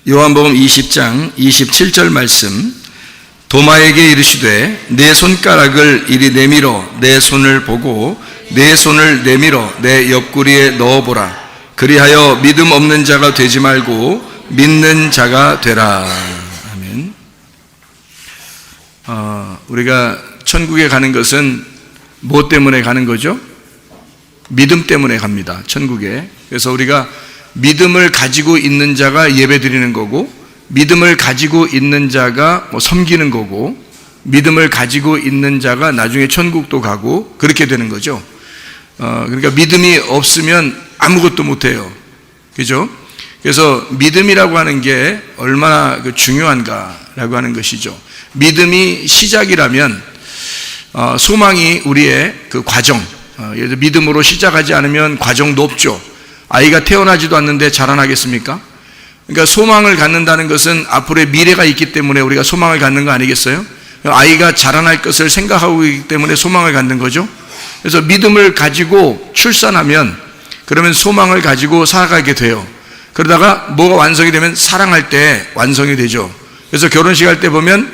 요한복음 20장 27절 말씀, 도마에게 이르시되 내 손가락을 이리 내밀어 내 손을 보고 내 손을 내밀어 내 옆구리에 넣어보라. 그리하여 믿음 없는 자가 되지 말고 믿는 자가 되라. 아멘. 우리가 천국에 가는 것은 뭐 때문에 가는 거죠? 믿음 때문에 갑니다, 천국에. 그래서 우리가 믿음을 가지고 있는 자가 예배 드리는 거고, 믿음을 가지고 있는 자가 섬기는 거고, 믿음을 가지고 있는 자가 나중에 천국도 가고 그렇게 되는 거죠. 그러니까 믿음이 없으면 아무것도 못해요. 그죠? 그래서 믿음이라고 하는 게 얼마나 중요한가라고 하는 것이죠. 믿음이 시작이라면 소망이 우리의 그 과정, 예를 들어 믿음으로 시작하지 않으면 과정도 없죠. 아이가 태어나지도 않는데 자라나겠습니까? 그러니까 소망을 갖는다는 것은 앞으로의 미래가 있기 때문에 우리가 소망을 갖는 거 아니겠어요? 아이가 자라날 것을 생각하고 있기 때문에 소망을 갖는 거죠. 그래서 믿음을 가지고 출산하면 그러면 소망을 가지고 살아가게 돼요. 그러다가 뭐가 완성이 되면 사랑할 때 완성이 되죠. 그래서 결혼식 할 때 보면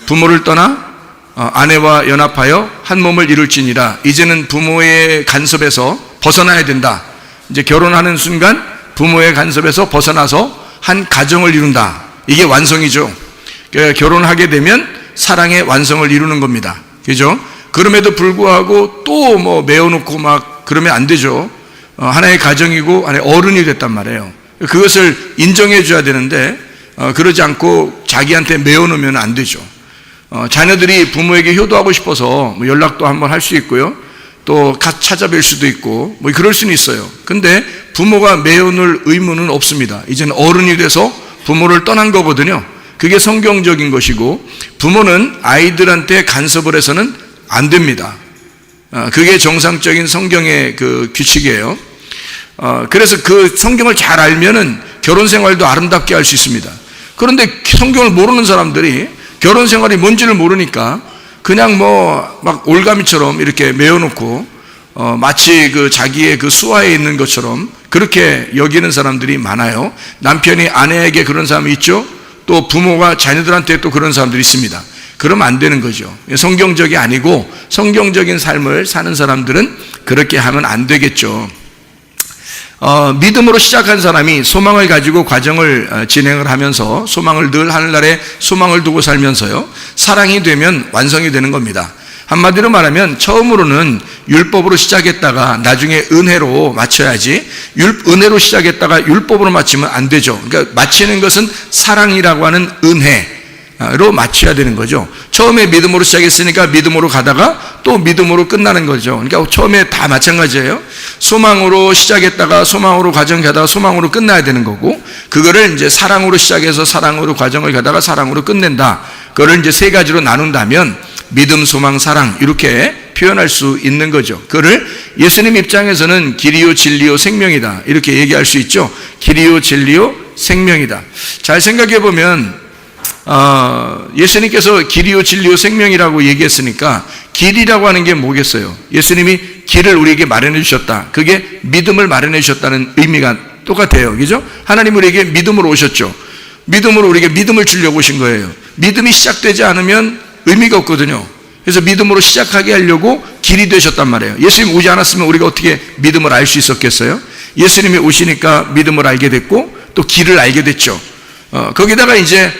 부모를 떠나 아내와 연합하여 한 몸을 이룰지니라. 이제는 부모의 간섭에서 벗어나야 된다. 이제 결혼하는 순간 부모의 간섭에서 벗어나서 한 가정을 이룬다. 이게 완성이죠. 그러니까 결혼하게 되면 사랑의 완성을 이루는 겁니다. 그죠? 그럼에도 불구하고 또 메워놓고 막 그러면 안 되죠. 하나의 가정이고 하나의 어른이 됐단 말이에요. 그것을 인정해 줘야 되는데 그러지 않고 자기한테 메워놓으면 안 되죠. 자녀들이 부모에게 효도하고 싶어서 연락도 한번 할 수 있고요. 또 찾아뵐 수도 있고 그럴 수는 있어요. 근데 부모가 메워놓을 의무는 없습니다. 이제는 어른이 돼서 부모를 떠난 거거든요. 그게 성경적인 것이고, 부모는 아이들한테 간섭을 해서는 안 됩니다. 그게 정상적인 성경의 그 규칙이에요. 그래서 그 성경을 잘 알면은 결혼 생활도 아름답게 할 수 있습니다. 그런데 성경을 모르는 사람들이 결혼 생활이 뭔지를 모르니까 그냥 막 올가미처럼 이렇게 메워놓고 마치 그 자기의 그 수하에 있는 것처럼 그렇게 여기는 사람들이 많아요. 남편이 아내에게 그런 사람이 있죠. 또 부모가 자녀들한테 또 그런 사람들이 있습니다. 그러면 안 되는 거죠. 성경적이 아니고 성경적인 삶을 사는 사람들은 그렇게 하면 안 되겠죠. 믿음으로 시작한 사람이 소망을 가지고 과정을 진행을 하면서 소망을 늘 하늘나라에 소망을 두고 살면서요, 사랑이 되면 완성이 되는 겁니다. 한마디로 말하면 처음으로는 율법으로 시작했다가 나중에 은혜로 맞춰야지, 은혜로 시작했다가 율법으로 맞추면 안 되죠. 그러니까 맞추는 것은 사랑이라고 하는 은혜로 맞춰야 되는 거죠. 처음에 믿음으로 시작했으니까 믿음으로 가다가 또 믿음으로 끝나는 거죠. 그러니까 처음에 다 마찬가지예요. 소망으로 시작했다가 소망으로 과정 가다가 소망으로 끝나야 되는 거고, 그거를 이제 사랑으로 시작해서 사랑으로 과정을 가다가 사랑으로 끝낸다. 그거를 이제 세 가지로 나눈다면 믿음, 소망, 사랑 이렇게 표현할 수 있는 거죠. 그거를 예수님 입장에서는 길이요 진리요 생명이다 이렇게 얘기할 수 있죠. 길이요 진리요 생명이다. 잘 생각해 보면 예수님께서 길이요 진리요 생명이라고 얘기했으니까 길이라고 하는 게 뭐겠어요? 예수님이 길을 우리에게 마련해 주셨다. 그게 믿음을 마련해 주셨다는 의미가 똑같아요. 그죠? 하나님 우리에게 믿음으로 오셨죠. 믿음으로 우리에게 믿음을 주려고 오신 거예요. 믿음이 시작되지 않으면 의미가 없거든요. 그래서 믿음으로 시작하게 하려고 길이 되셨단 말이에요. 예수님 오지 않았으면 우리가 어떻게 믿음을 알 수 있었겠어요? 예수님이 오시니까 믿음을 알게 됐고 또 길을 알게 됐죠. 거기다가 이제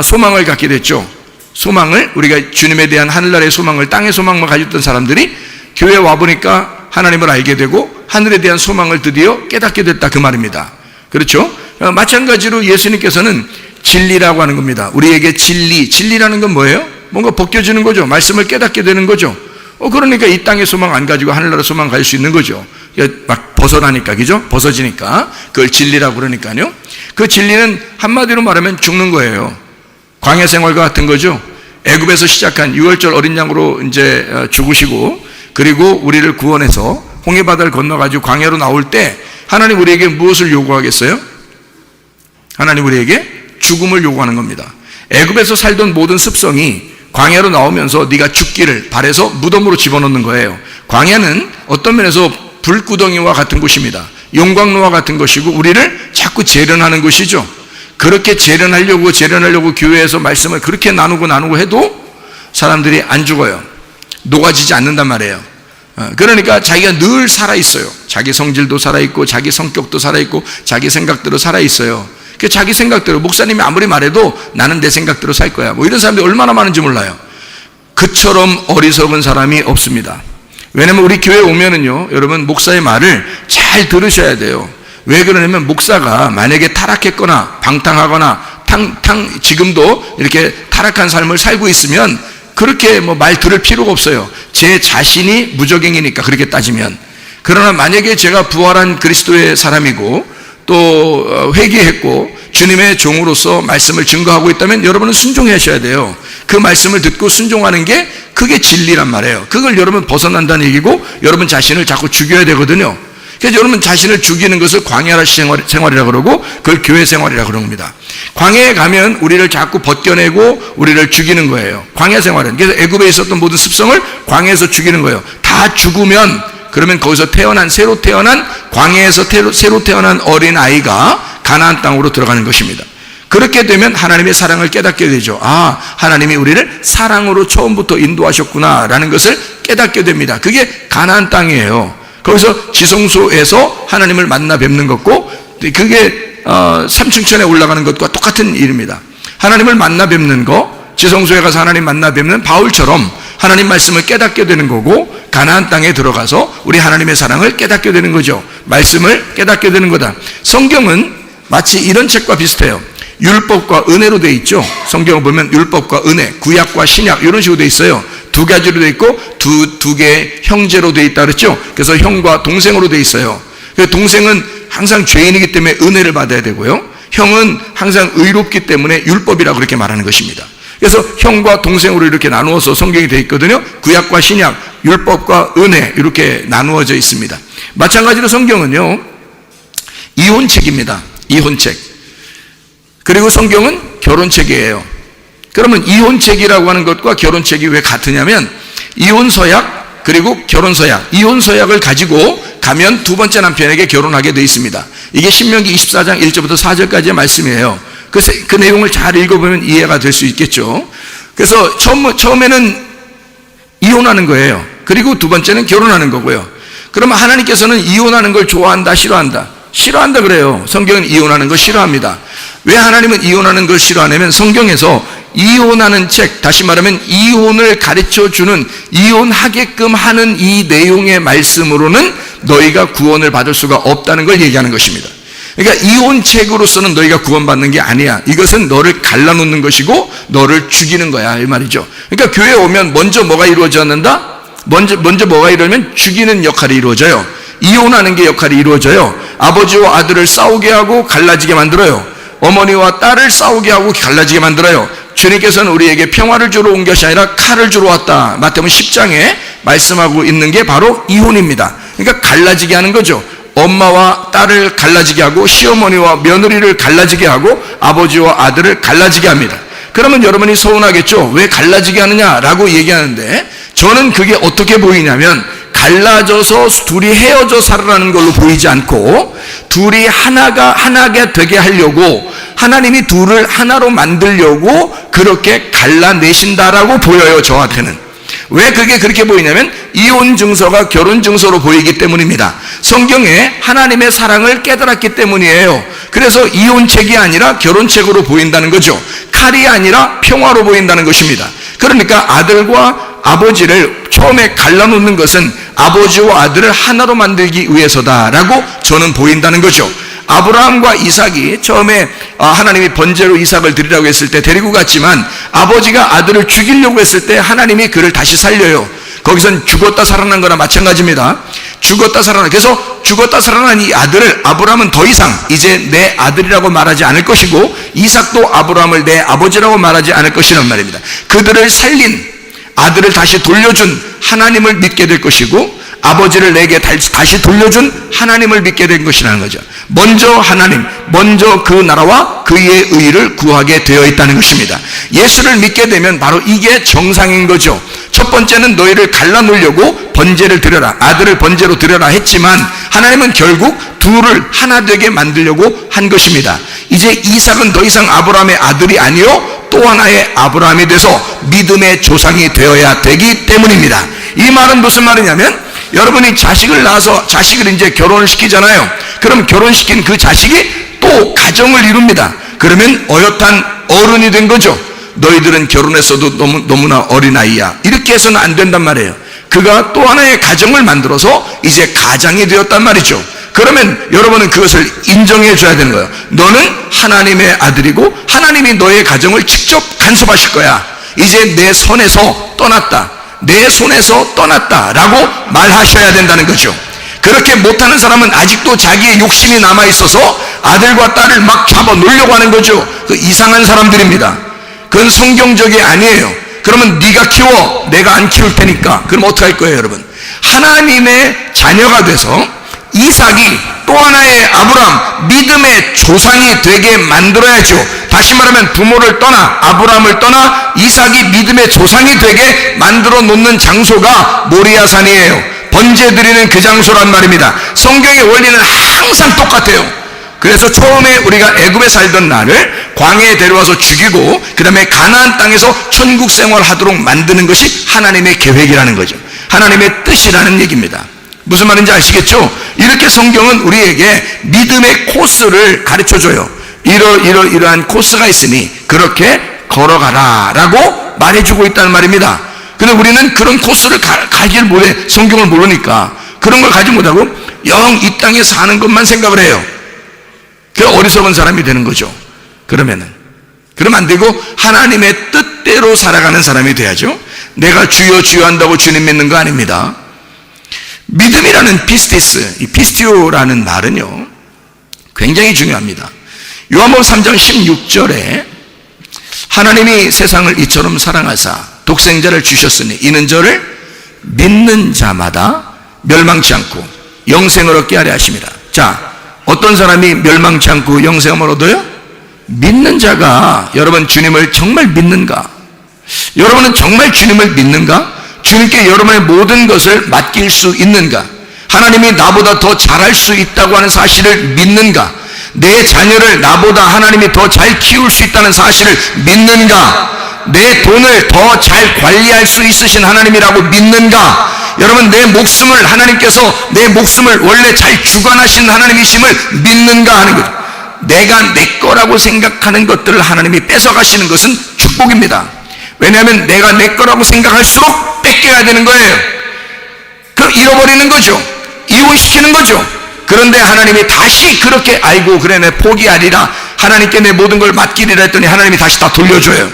소망을 갖게 됐죠. 소망을, 우리가 주님에 대한 하늘나라의 소망을, 땅의 소망만 가지고 있던 사람들이 교회에 와보니까 하나님을 알게 되고 하늘에 대한 소망을 드디어 깨닫게 됐다, 그 말입니다. 그렇죠? 마찬가지로 예수님께서는 진리라고 하는 겁니다. 우리에게 진리라는 건 뭐예요? 뭔가 벗겨지는 거죠. 말씀을 깨닫게 되는 거죠. 그러니까 이 땅의 소망 안 가지고 하늘나라 소망 가질 수 있는 거죠. 막 벗어나니까, 그죠? 벗어지니까. 그걸 진리라고 그러니까요. 그 진리는 한마디로 말하면 죽는 거예요. 광야 생활과 같은 거죠. 애굽에서 시작한 6월절 어린 양으로 이제 죽으시고, 그리고 우리를 구원해서 홍해바다를 건너가지고 광야로 나올 때 하나님 우리에게 무엇을 요구하겠어요? 하나님 우리에게 죽음을 요구하는 겁니다. 애굽에서 살던 모든 습성이 광야로 나오면서 네가 죽기를 바래서 무덤으로 집어넣는 거예요. 광야는 어떤 면에서 불구덩이와 같은 곳입니다. 용광로와 같은 것이고 우리를 자꾸 재련하는 것이죠. 그렇게 재련하려고 교회에서 말씀을 그렇게 나누고 해도 사람들이 안 죽어요. 녹아지지 않는단 말이에요. 그러니까 자기가 늘 살아있어요. 자기 성질도 살아있고 자기 성격도 살아있고 자기 생각대로 살아있어요. 그 자기 생각대로 목사님이 아무리 말해도 나는 내 생각대로 살 거야. 뭐 이런 사람들이 얼마나 많은지 몰라요. 그처럼 어리석은 사람이 없습니다. 왜냐면 우리 교회에 오면은요, 여러분 목사의 말을 잘 들으셔야 돼요. 왜 그러냐면 목사가 만약에 타락했거나 방탕하거나 지금도 이렇게 타락한 삶을 살고 있으면 그렇게 뭐 말 들을 필요가 없어요. 제 자신이 무적행이니까 그렇게 따지면. 그러나 만약에 제가 부활한 그리스도의 사람이고 또 회개했고 주님의 종으로서 말씀을 증거하고 있다면 여러분은 순종하셔야 돼요. 그 말씀을 듣고 순종하는 게 그게 진리란 말이에요. 그걸 여러분 벗어난다는 얘기고 여러분 자신을 자꾸 죽여야 되거든요. 그래서 여러분 자신을 죽이는 것을 광야 생활이라고 그러고 그걸 교회 생활이라고 그럽니다. 광야에 가면 우리를 자꾸 벗겨내고 우리를 죽이는 거예요. 광야 생활은. 그래서 애굽에 있었던 모든 습성을 광야에서 죽이는 거예요. 다 죽으면 그러면 거기서 새로 태어난 광야에서 새로 태어난 어린 아이가 가나안 땅으로 들어가는 것입니다. 그렇게 되면 하나님의 사랑을 깨닫게 되죠. 아, 하나님이 우리를 사랑으로 처음부터 인도하셨구나라는 것을 깨닫게 됩니다. 그게 가나안 땅이에요. 거기서 지성소에서 하나님을 만나 뵙는 것고 그게 삼층천에 올라가는 것과 똑같은 일입니다. 하나님을 만나 뵙는 거, 지성소에 가서 하나님 만나 뵙는 바울처럼 하나님 말씀을 깨닫게 되는 거고 가나안 땅에 들어가서 우리 하나님의 사랑을 깨닫게 되는 거죠. 말씀을 깨닫게 되는 거다. 성경은 마치 이런 책과 비슷해요. 율법과 은혜로 되어 있죠. 성경을 보면 율법과 은혜, 구약과 신약 이런 식으로 되어 있어요. 두 가지로 되어 있고 두 개의 형제로 되어 있다 그랬죠. 그래서 형과 동생으로 되어 있어요. 동생은 항상 죄인이기 때문에 은혜를 받아야 되고요. 형은 항상 의롭기 때문에 율법이라고 그렇게 말하는 것입니다. 그래서 형과 동생으로 이렇게 나누어서 성경이 되어 있거든요. 구약과 신약, 율법과 은혜 이렇게 나누어져 있습니다. 마찬가지로 성경은요, 이혼책입니다. 이혼책. 그리고 성경은 결혼책이에요. 그러면 이혼책이라고 하는 것과 결혼책이 왜 같으냐면 이혼서약 그리고 결혼서약, 이혼서약을 가지고 가면 두 번째 남편에게 결혼하게 되어 있습니다. 이게 신명기 24장 1절부터 4절까지의 말씀이에요. 그 내용을 잘 읽어보면 이해가 될 수 있겠죠. 그래서 처음에는 이혼하는 거예요. 그리고 두 번째는 결혼하는 거고요. 그러면 하나님께서는 이혼하는 걸 좋아한다, 싫어한다? 싫어한다 그래요. 성경은 이혼하는 걸 싫어합니다. 왜 하나님은 이혼하는 걸 싫어하냐면 성경에서 이혼하는 책, 다시 말하면 이혼을 가르쳐주는, 이혼하게끔 하는 이 내용의 말씀으로는 너희가 구원을 받을 수가 없다는 걸 얘기하는 것입니다. 그러니까 이혼책으로서는 너희가 구원받는 게 아니야. 이것은 너를 갈라놓는 것이고 너를 죽이는 거야, 이 말이죠. 그러니까 교회에 오면 먼저 뭐가 이루어졌는다? 먼저 뭐가 이루어지면 죽이는 역할이 이루어져요. 이혼하는 게 역할이 이루어져요. 아버지와 아들을 싸우게 하고 갈라지게 만들어요. 어머니와 딸을 싸우게 하고 갈라지게 만들어요. 주님께서는 우리에게 평화를 주러 온 것이 아니라 칼을 주러 왔다. 마태복음 10장에 말씀하고 있는 게 바로 이혼입니다. 그러니까 갈라지게 하는 거죠. 엄마와 딸을 갈라지게 하고 시어머니와 며느리를 갈라지게 하고 아버지와 아들을 갈라지게 합니다. 그러면 여러분이 서운하겠죠. 왜 갈라지게 하느냐라고 얘기하는데 저는 그게 어떻게 보이냐면 갈라져서 둘이 헤어져 살아라는 걸로 보이지 않고 둘이 하나가 되게 하려고 하나님이 둘을 하나로 만들려고 그렇게 갈라내신다라고 보여요, 저한테는. 왜 그게 그렇게 보이냐면 이혼 증서가 결혼 증서로 보이기 때문입니다. 성경에 하나님의 사랑을 깨달았기 때문이에요. 그래서 이혼책이 아니라 결혼책으로 보인다는 거죠. 칼이 아니라 평화로 보인다는 것입니다. 그러니까 아들과 아버지를 처음에 갈라놓는 것은 아버지와 아들을 하나로 만들기 위해서다라고 저는 보인다는 거죠. 아브라함과 이삭이 처음에 하나님이 번제로 이삭을 드리라고 했을 때 데리고 갔지만 아버지가 아들을 죽이려고 했을 때 하나님이 그를 다시 살려요. 거기선 죽었다 살아난 거나 마찬가지입니다. 죽었다 살아난, 그래서 죽었다 살아난 이 아들을 아브라함은 더 이상 이제 내 아들이라고 말하지 않을 것이고 이삭도 아브라함을 내 아버지라고 말하지 않을 것이란 말입니다. 그들을 살린 아들을 다시 돌려준 하나님을 믿게 될 것이고 아버지를 내게 다시 돌려준 하나님을 믿게 된 것이라는 거죠. 먼저 하나님, 먼저 그 나라와 그의 의를 구하게 되어 있다는 것입니다. 예수를 믿게 되면 바로 이게 정상인 거죠. 첫 번째는 너희를 갈라놓으려고 번제를 드려라, 아들을 번제로 드려라 했지만 하나님은 결국 둘을 하나 되게 만들려고 한 것입니다. 이제 이삭은 더 이상 아브라함의 아들이 아니요 또 하나의 아브라함이 돼서 믿음의 조상이 되어야 되기 때문입니다. 이 말은 무슨 말이냐면, 여러분이 자식을 낳아서 자식을 이제 결혼을 시키잖아요. 그럼 결혼시킨 그 자식이 또 가정을 이룹니다. 그러면 어엿한 어른이 된 거죠. 너희들은 결혼했어도 너무나 어린아이야, 이렇게 해서는 안 된단 말이에요. 그가 또 하나의 가정을 만들어서 이제 가장이 되었단 말이죠. 그러면 여러분은 그것을 인정해 줘야 되는 거예요. 너는 하나님의 아들이고 하나님이 너의 가정을 직접 간섭하실 거야. 이제 내 손에서 떠났다, 내 손에서 떠났다 라고 말하셔야 된다는 거죠. 그렇게 못하는 사람은 아직도 자기의 욕심이 남아있어서 아들과 딸을 막 잡아 놓으려고 하는 거죠. 그 이상한 사람들입니다. 그건 성경적이 아니에요. 그러면 네가 키워, 내가 안 키울 테니까. 그럼 어떻게 할 거예요, 여러분? 하나님의 자녀가 돼서 이삭이 또 하나의 아브라함, 믿음의 조상이 되게 만들어야죠. 다시 말하면 부모를 떠나, 아브라함을 떠나 이삭이 믿음의 조상이 되게 만들어 놓는 장소가 모리아산이에요. 번제 드리는 그 장소란 말입니다. 성경의 원리는 항상 똑같아요. 그래서 처음에 우리가 애굽에 살던 나를 광야에 데려와서 죽이고 그 다음에 가나안 땅에서 천국 생활하도록 만드는 것이 하나님의 계획이라는 거죠. 하나님의 뜻이라는 얘기입니다. 무슨 말인지 아시겠죠? 이렇게 성경은 우리에게 믿음의 코스를 가르쳐줘요. 이러한 코스가 있으니 그렇게 걸어가라 라고 말해주고 있다는 말입니다. 근데 우리는 그런 코스를 가지를 못해. 성경을 모르니까 그런 걸 가지 못하고 영 이 땅에 사는 것만 생각을 해요. 그 어리석은 사람이 되는 거죠. 그러면 안 되고 하나님의 뜻대로 살아가는 사람이 돼야죠. 내가 주여 주여 한다고 주님 믿는 거 아닙니다. 믿음이라는 피스티스, 이 피스티오라는 말은요 굉장히 중요합니다. 요한복음 3장 16절에 하나님이 세상을 이처럼 사랑하사 독생자를 주셨으니 이는 저를 믿는 자마다 멸망치 않고 영생을 얻게 하려 하심이라. 자, 어떤 사람이 멸망치 않고 영생을 얻어요? 믿는 자가. 여러분 주님을 정말 믿는가? 여러분은 정말 주님을 믿는가? 주님께 여러분의 모든 것을 맡길 수 있는가? 하나님이 나보다 더 잘할 수 있다고 하는 사실을 믿는가? 내 자녀를 나보다 하나님이 더 잘 키울 수 있다는 사실을 믿는가? 내 돈을 더 잘 관리할 수 있으신 하나님이라고 믿는가? 여러분 내 목숨을, 하나님께서 내 목숨을 원래 잘 주관하시는 하나님이심을 믿는가 하는 거죠. 내가 내 거라고 생각하는 것들을 하나님이 뺏어가시는 것은 축복입니다. 왜냐하면 내가 내 거라고 생각할수록 뺏겨야 되는 거예요. 그럼 잃어버리는 거죠. 이혼시키는 거죠. 그런데 하나님이 다시 그렇게, 아이고 그래 내 포기하리라, 하나님께 내 모든 걸 맡기리라 했더니 하나님이 다시 다 돌려줘요.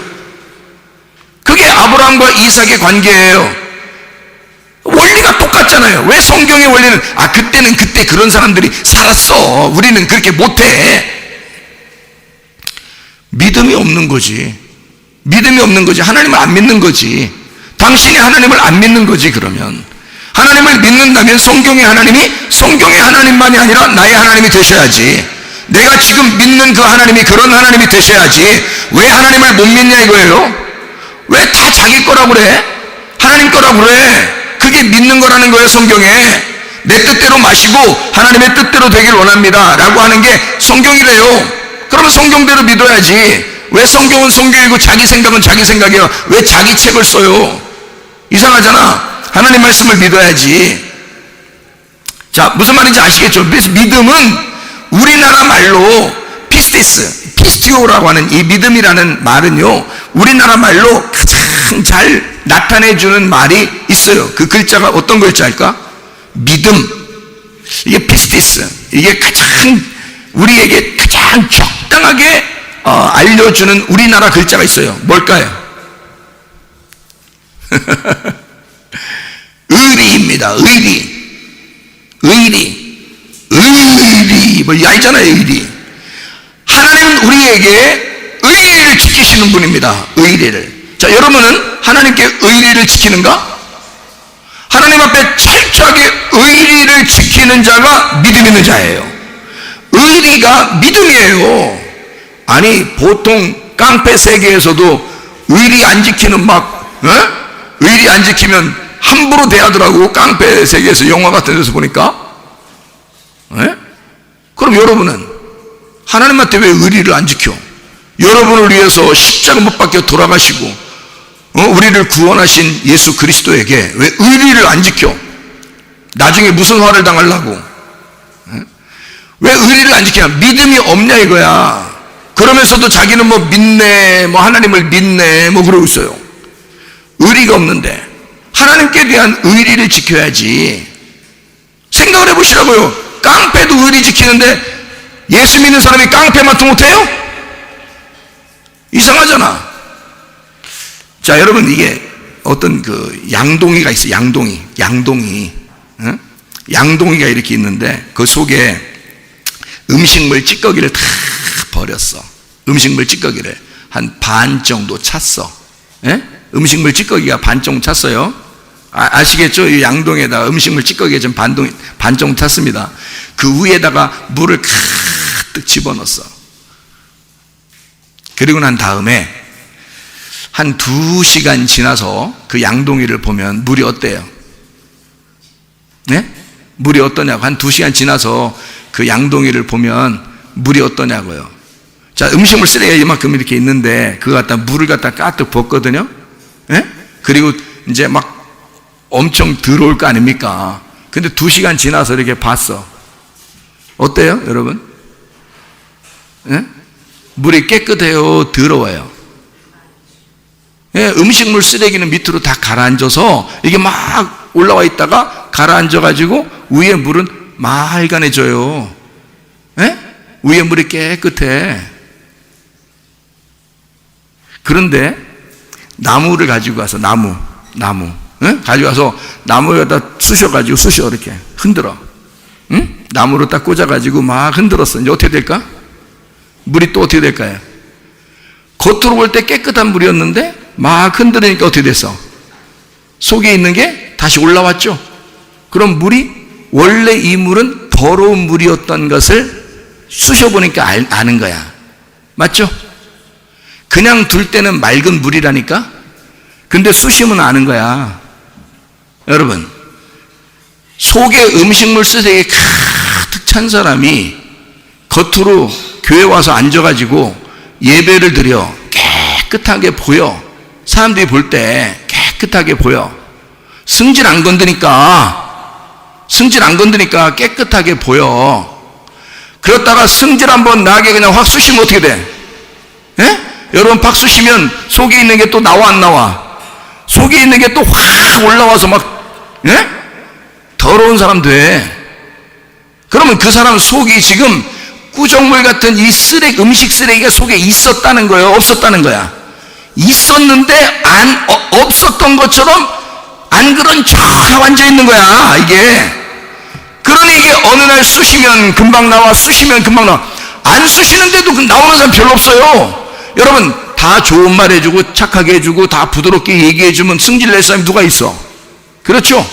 그게 아브라함과 이삭의 관계예요. 원리가 똑같잖아요. 왜 성경의 원리는 그때는 그때 그런 사람들이 살았어, 우리는 그렇게 못해? 믿음이 없는 거지. 믿음이 없는 거지. 하나님을 안 믿는 거지. 당신이 하나님을 안 믿는 거지. 그러면 하나님을 믿는다면 성경의 하나님이 성경의 하나님만이 아니라 나의 하나님이 되셔야지. 내가 지금 믿는 그 하나님이 그런 하나님이 되셔야지. 왜 하나님을 못 믿냐 이거예요. 왜 다 자기 거라고 그래? 하나님 거라고 그래? 그게 믿는 거라는 거예요. 성경에 내 뜻대로 마시고 하나님의 뜻대로 되길 원합니다 라고 하는 게 성경이래요. 그러면 성경대로 믿어야지. 왜 성경은 성경이고 자기 생각은 자기 생각이에요? 왜 자기 책을 써요? 이상하잖아. 하나님 말씀을 믿어야지. 자, 무슨 말인지 아시겠죠? 그래서 믿음은 우리나라 말로 피스티오라고 하는 이 믿음이라는 말은요, 우리나라 말로 가장 잘 나타내주는 말이 있어요. 그 글자가 어떤 글자일까? 믿음. 이게 피스티스. 이게 가장 우리에게 가장 적당하게 알려주는 우리나라 글자가 있어요. 뭘까요? 의리입니다. 의리. 뭐 알잖아요. 의리. 하나님은 우리에게 의리를 지키시는 분입니다. 의리를. 자, 여러분은 하나님께 의리를 지키는가? 하나님 앞에 철저하게 의리를 지키는 자가 믿음 있는 자예요. 의리가 믿음이에요. 아니 보통 깡패 세계에서도 의리 안 지키는 막 의리 안 지키면 함부로 대하더라고. 깡패 세계에서 영화 같은 데서 보니까. 네? 그럼 여러분은 하나님한테 왜 의리를 안 지켜? 여러분을 위해서 십자가 못 박혀 돌아가시고 우리를 구원하신 예수 그리스도에게 왜 의리를 안 지켜? 나중에 무슨 화를 당하려고? 왜 의리를 안 지키냐? 믿음이 없냐 이거야. 그러면서도 자기는 뭐 믿네, 뭐 하나님을 믿네, 뭐 그러고 있어요. 의리가 없는데 하나님께 대한 의리를 지켜야지. 생각을 해보시라고요. 깡패도 의리 지키는데 예수 믿는 사람이 깡패만도 못해요? 이상하잖아. 자, 여러분, 이게 어떤 그 양동이가 있어요. 양동이. 응? 양동이가 이렇게 있는데 그 속에 음식물 찌꺼기를 다 버렸어. 음식물 찌꺼기를 한 반 정도 찼어. 예? 음식물 찌꺼기가 반 정도 찼어요. 아시겠죠? 이 양동에다가 음식물 찌꺼기가 좀 반 정도 찼습니다. 그 위에다가 물을 가득 집어넣었어. 그리고 난 다음에 한 2시간 지나서 그 양동이를 보면 물이 어때요? 네? 물이 어떠냐고. 한 2시간 지나서 그 양동이를 보면 물이 어떠냐고요. 자, 음식물 쓰레기가 이만큼 이렇게 있는데 그거 갖다 물을 갖다 가득 붓거든요. 네? 그리고 이제 막 엄청 더러울 거 아닙니까? 근데 2시간 지나서 이렇게 봤어. 어때요, 여러분? 네? 물이 깨끗해요, 더러워요? 예, 음식물 쓰레기는 밑으로 다 가라앉아서 이게 막 올라와 있다가 가라앉아가지고 위에 물은 맑아내져요. 예? 위에 물이 깨끗해. 그런데 나무를 가지고 와서 나무 예? 가지고 와서 나무에다 쑤셔 이렇게 흔들어. 응? 나무로 딱 꽂아가지고 막 흔들었어. 이제 어떻게 될까? 물이 또 어떻게 될까요? 겉으로 볼 때 깨끗한 물이었는데 막 흔들으니까 어떻게 됐어? 속에 있는 게 다시 올라왔죠? 그럼 물이 원래 이 물은 더러운 물이었던 것을 쑤셔보니까 아는 거야. 맞죠? 그냥 둘 때는 맑은 물이라니까? 근데 쑤시면 아는 거야. 여러분, 속에 음식물 쓰레기 가득 찬 사람이 겉으로 교회 와서 앉아가지고 예배를 드려 깨끗하게 보여. 사람들이 볼 때 깨끗하게 보여. 승질 안 건드니까 깨끗하게 보여. 그렇다가 승질 한번 나게 그냥 확 쑤시면 어떻게 돼? 예? 여러분, 팍 쑤시면 속에 있는 게 또 나와 안 나와? 속에 있는 게 또 확 올라와서 막, 예? 더러운 사람 돼. 그러면 그 사람 속이 지금 구정물 같은 이 음식 쓰레기가 속에 있었다는 거예요? 없었다는 거야? 있었는데 없었던 것처럼 안 그런 척 하고 앉아 있는 거야, 이게. 그러니 이게 어느 날 쑤시면 금방 나와, 쑤시면 금방 나와. 안 쑤시는데도 나오는 사람 별로 없어요. 여러분, 다 좋은 말 해주고 착하게 해주고 다 부드럽게 얘기해주면 승질 낼 사람이 누가 있어? 그렇죠?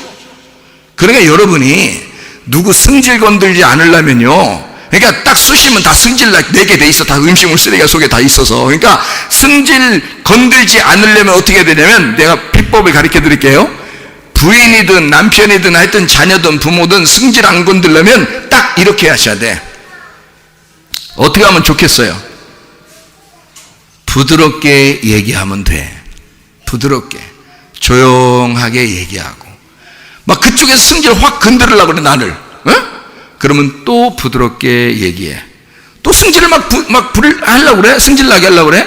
그러니까 여러분이 누구 승질 건들지 않으려면요, 그러니까 딱 쑤시면 다 승질 내게 돼 있어. 다 음식물 쓰레기가 속에 다 있어서. 그러니까 승질 건들지 않으려면 어떻게 해야 되냐면, 내가 비법을 가르쳐 드릴게요. 부인이든 남편이든 하여튼 자녀든 부모든 승질 안 건들려면 딱 이렇게 하셔야 돼. 어떻게 하면 좋겠어요? 부드럽게 얘기하면 돼. 부드럽게 조용하게 얘기하고, 막 그쪽에서 승질 확 건드리려고 그래, 나를. 어? 그러면 또 부드럽게 얘기해. 또 승질을 막 하려고 그래? 승질 나게 하려고 그래?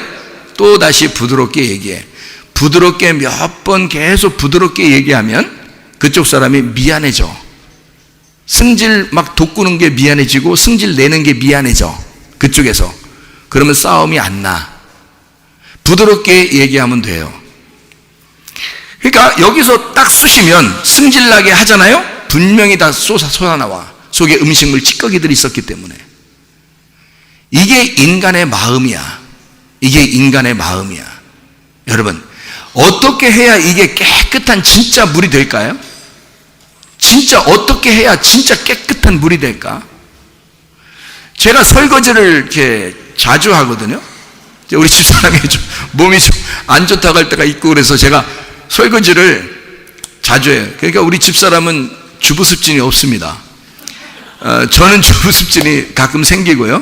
또 다시 부드럽게 얘기해. 부드럽게 몇 번 계속 부드럽게 얘기하면 그쪽 사람이 미안해져. 승질 막 돋구는 게 미안해지고 승질 내는 게 미안해져, 그쪽에서. 그러면 싸움이 안 나. 부드럽게 얘기하면 돼요. 그러니까 여기서 딱 쑤시면 승질 나게 하잖아요? 분명히 다 쏟아나와. 속에 음식물 찌꺼기들이 있었기 때문에. 이게 인간의 마음이야. 이게 인간의 마음이야. 여러분, 어떻게 해야 이게 깨끗한 진짜 물이 될까요? 진짜 어떻게 해야 진짜 깨끗한 물이 될까? 제가 설거지를 이렇게 자주 하거든요. 우리 집사람이 좀 몸이 좀 안 좋다고 할 때가 있고, 그래서 제가 설거지를 자주 해요. 그러니까 우리 집사람은 주부습진이 없습니다. 저는 주부습진이 가끔 생기고요.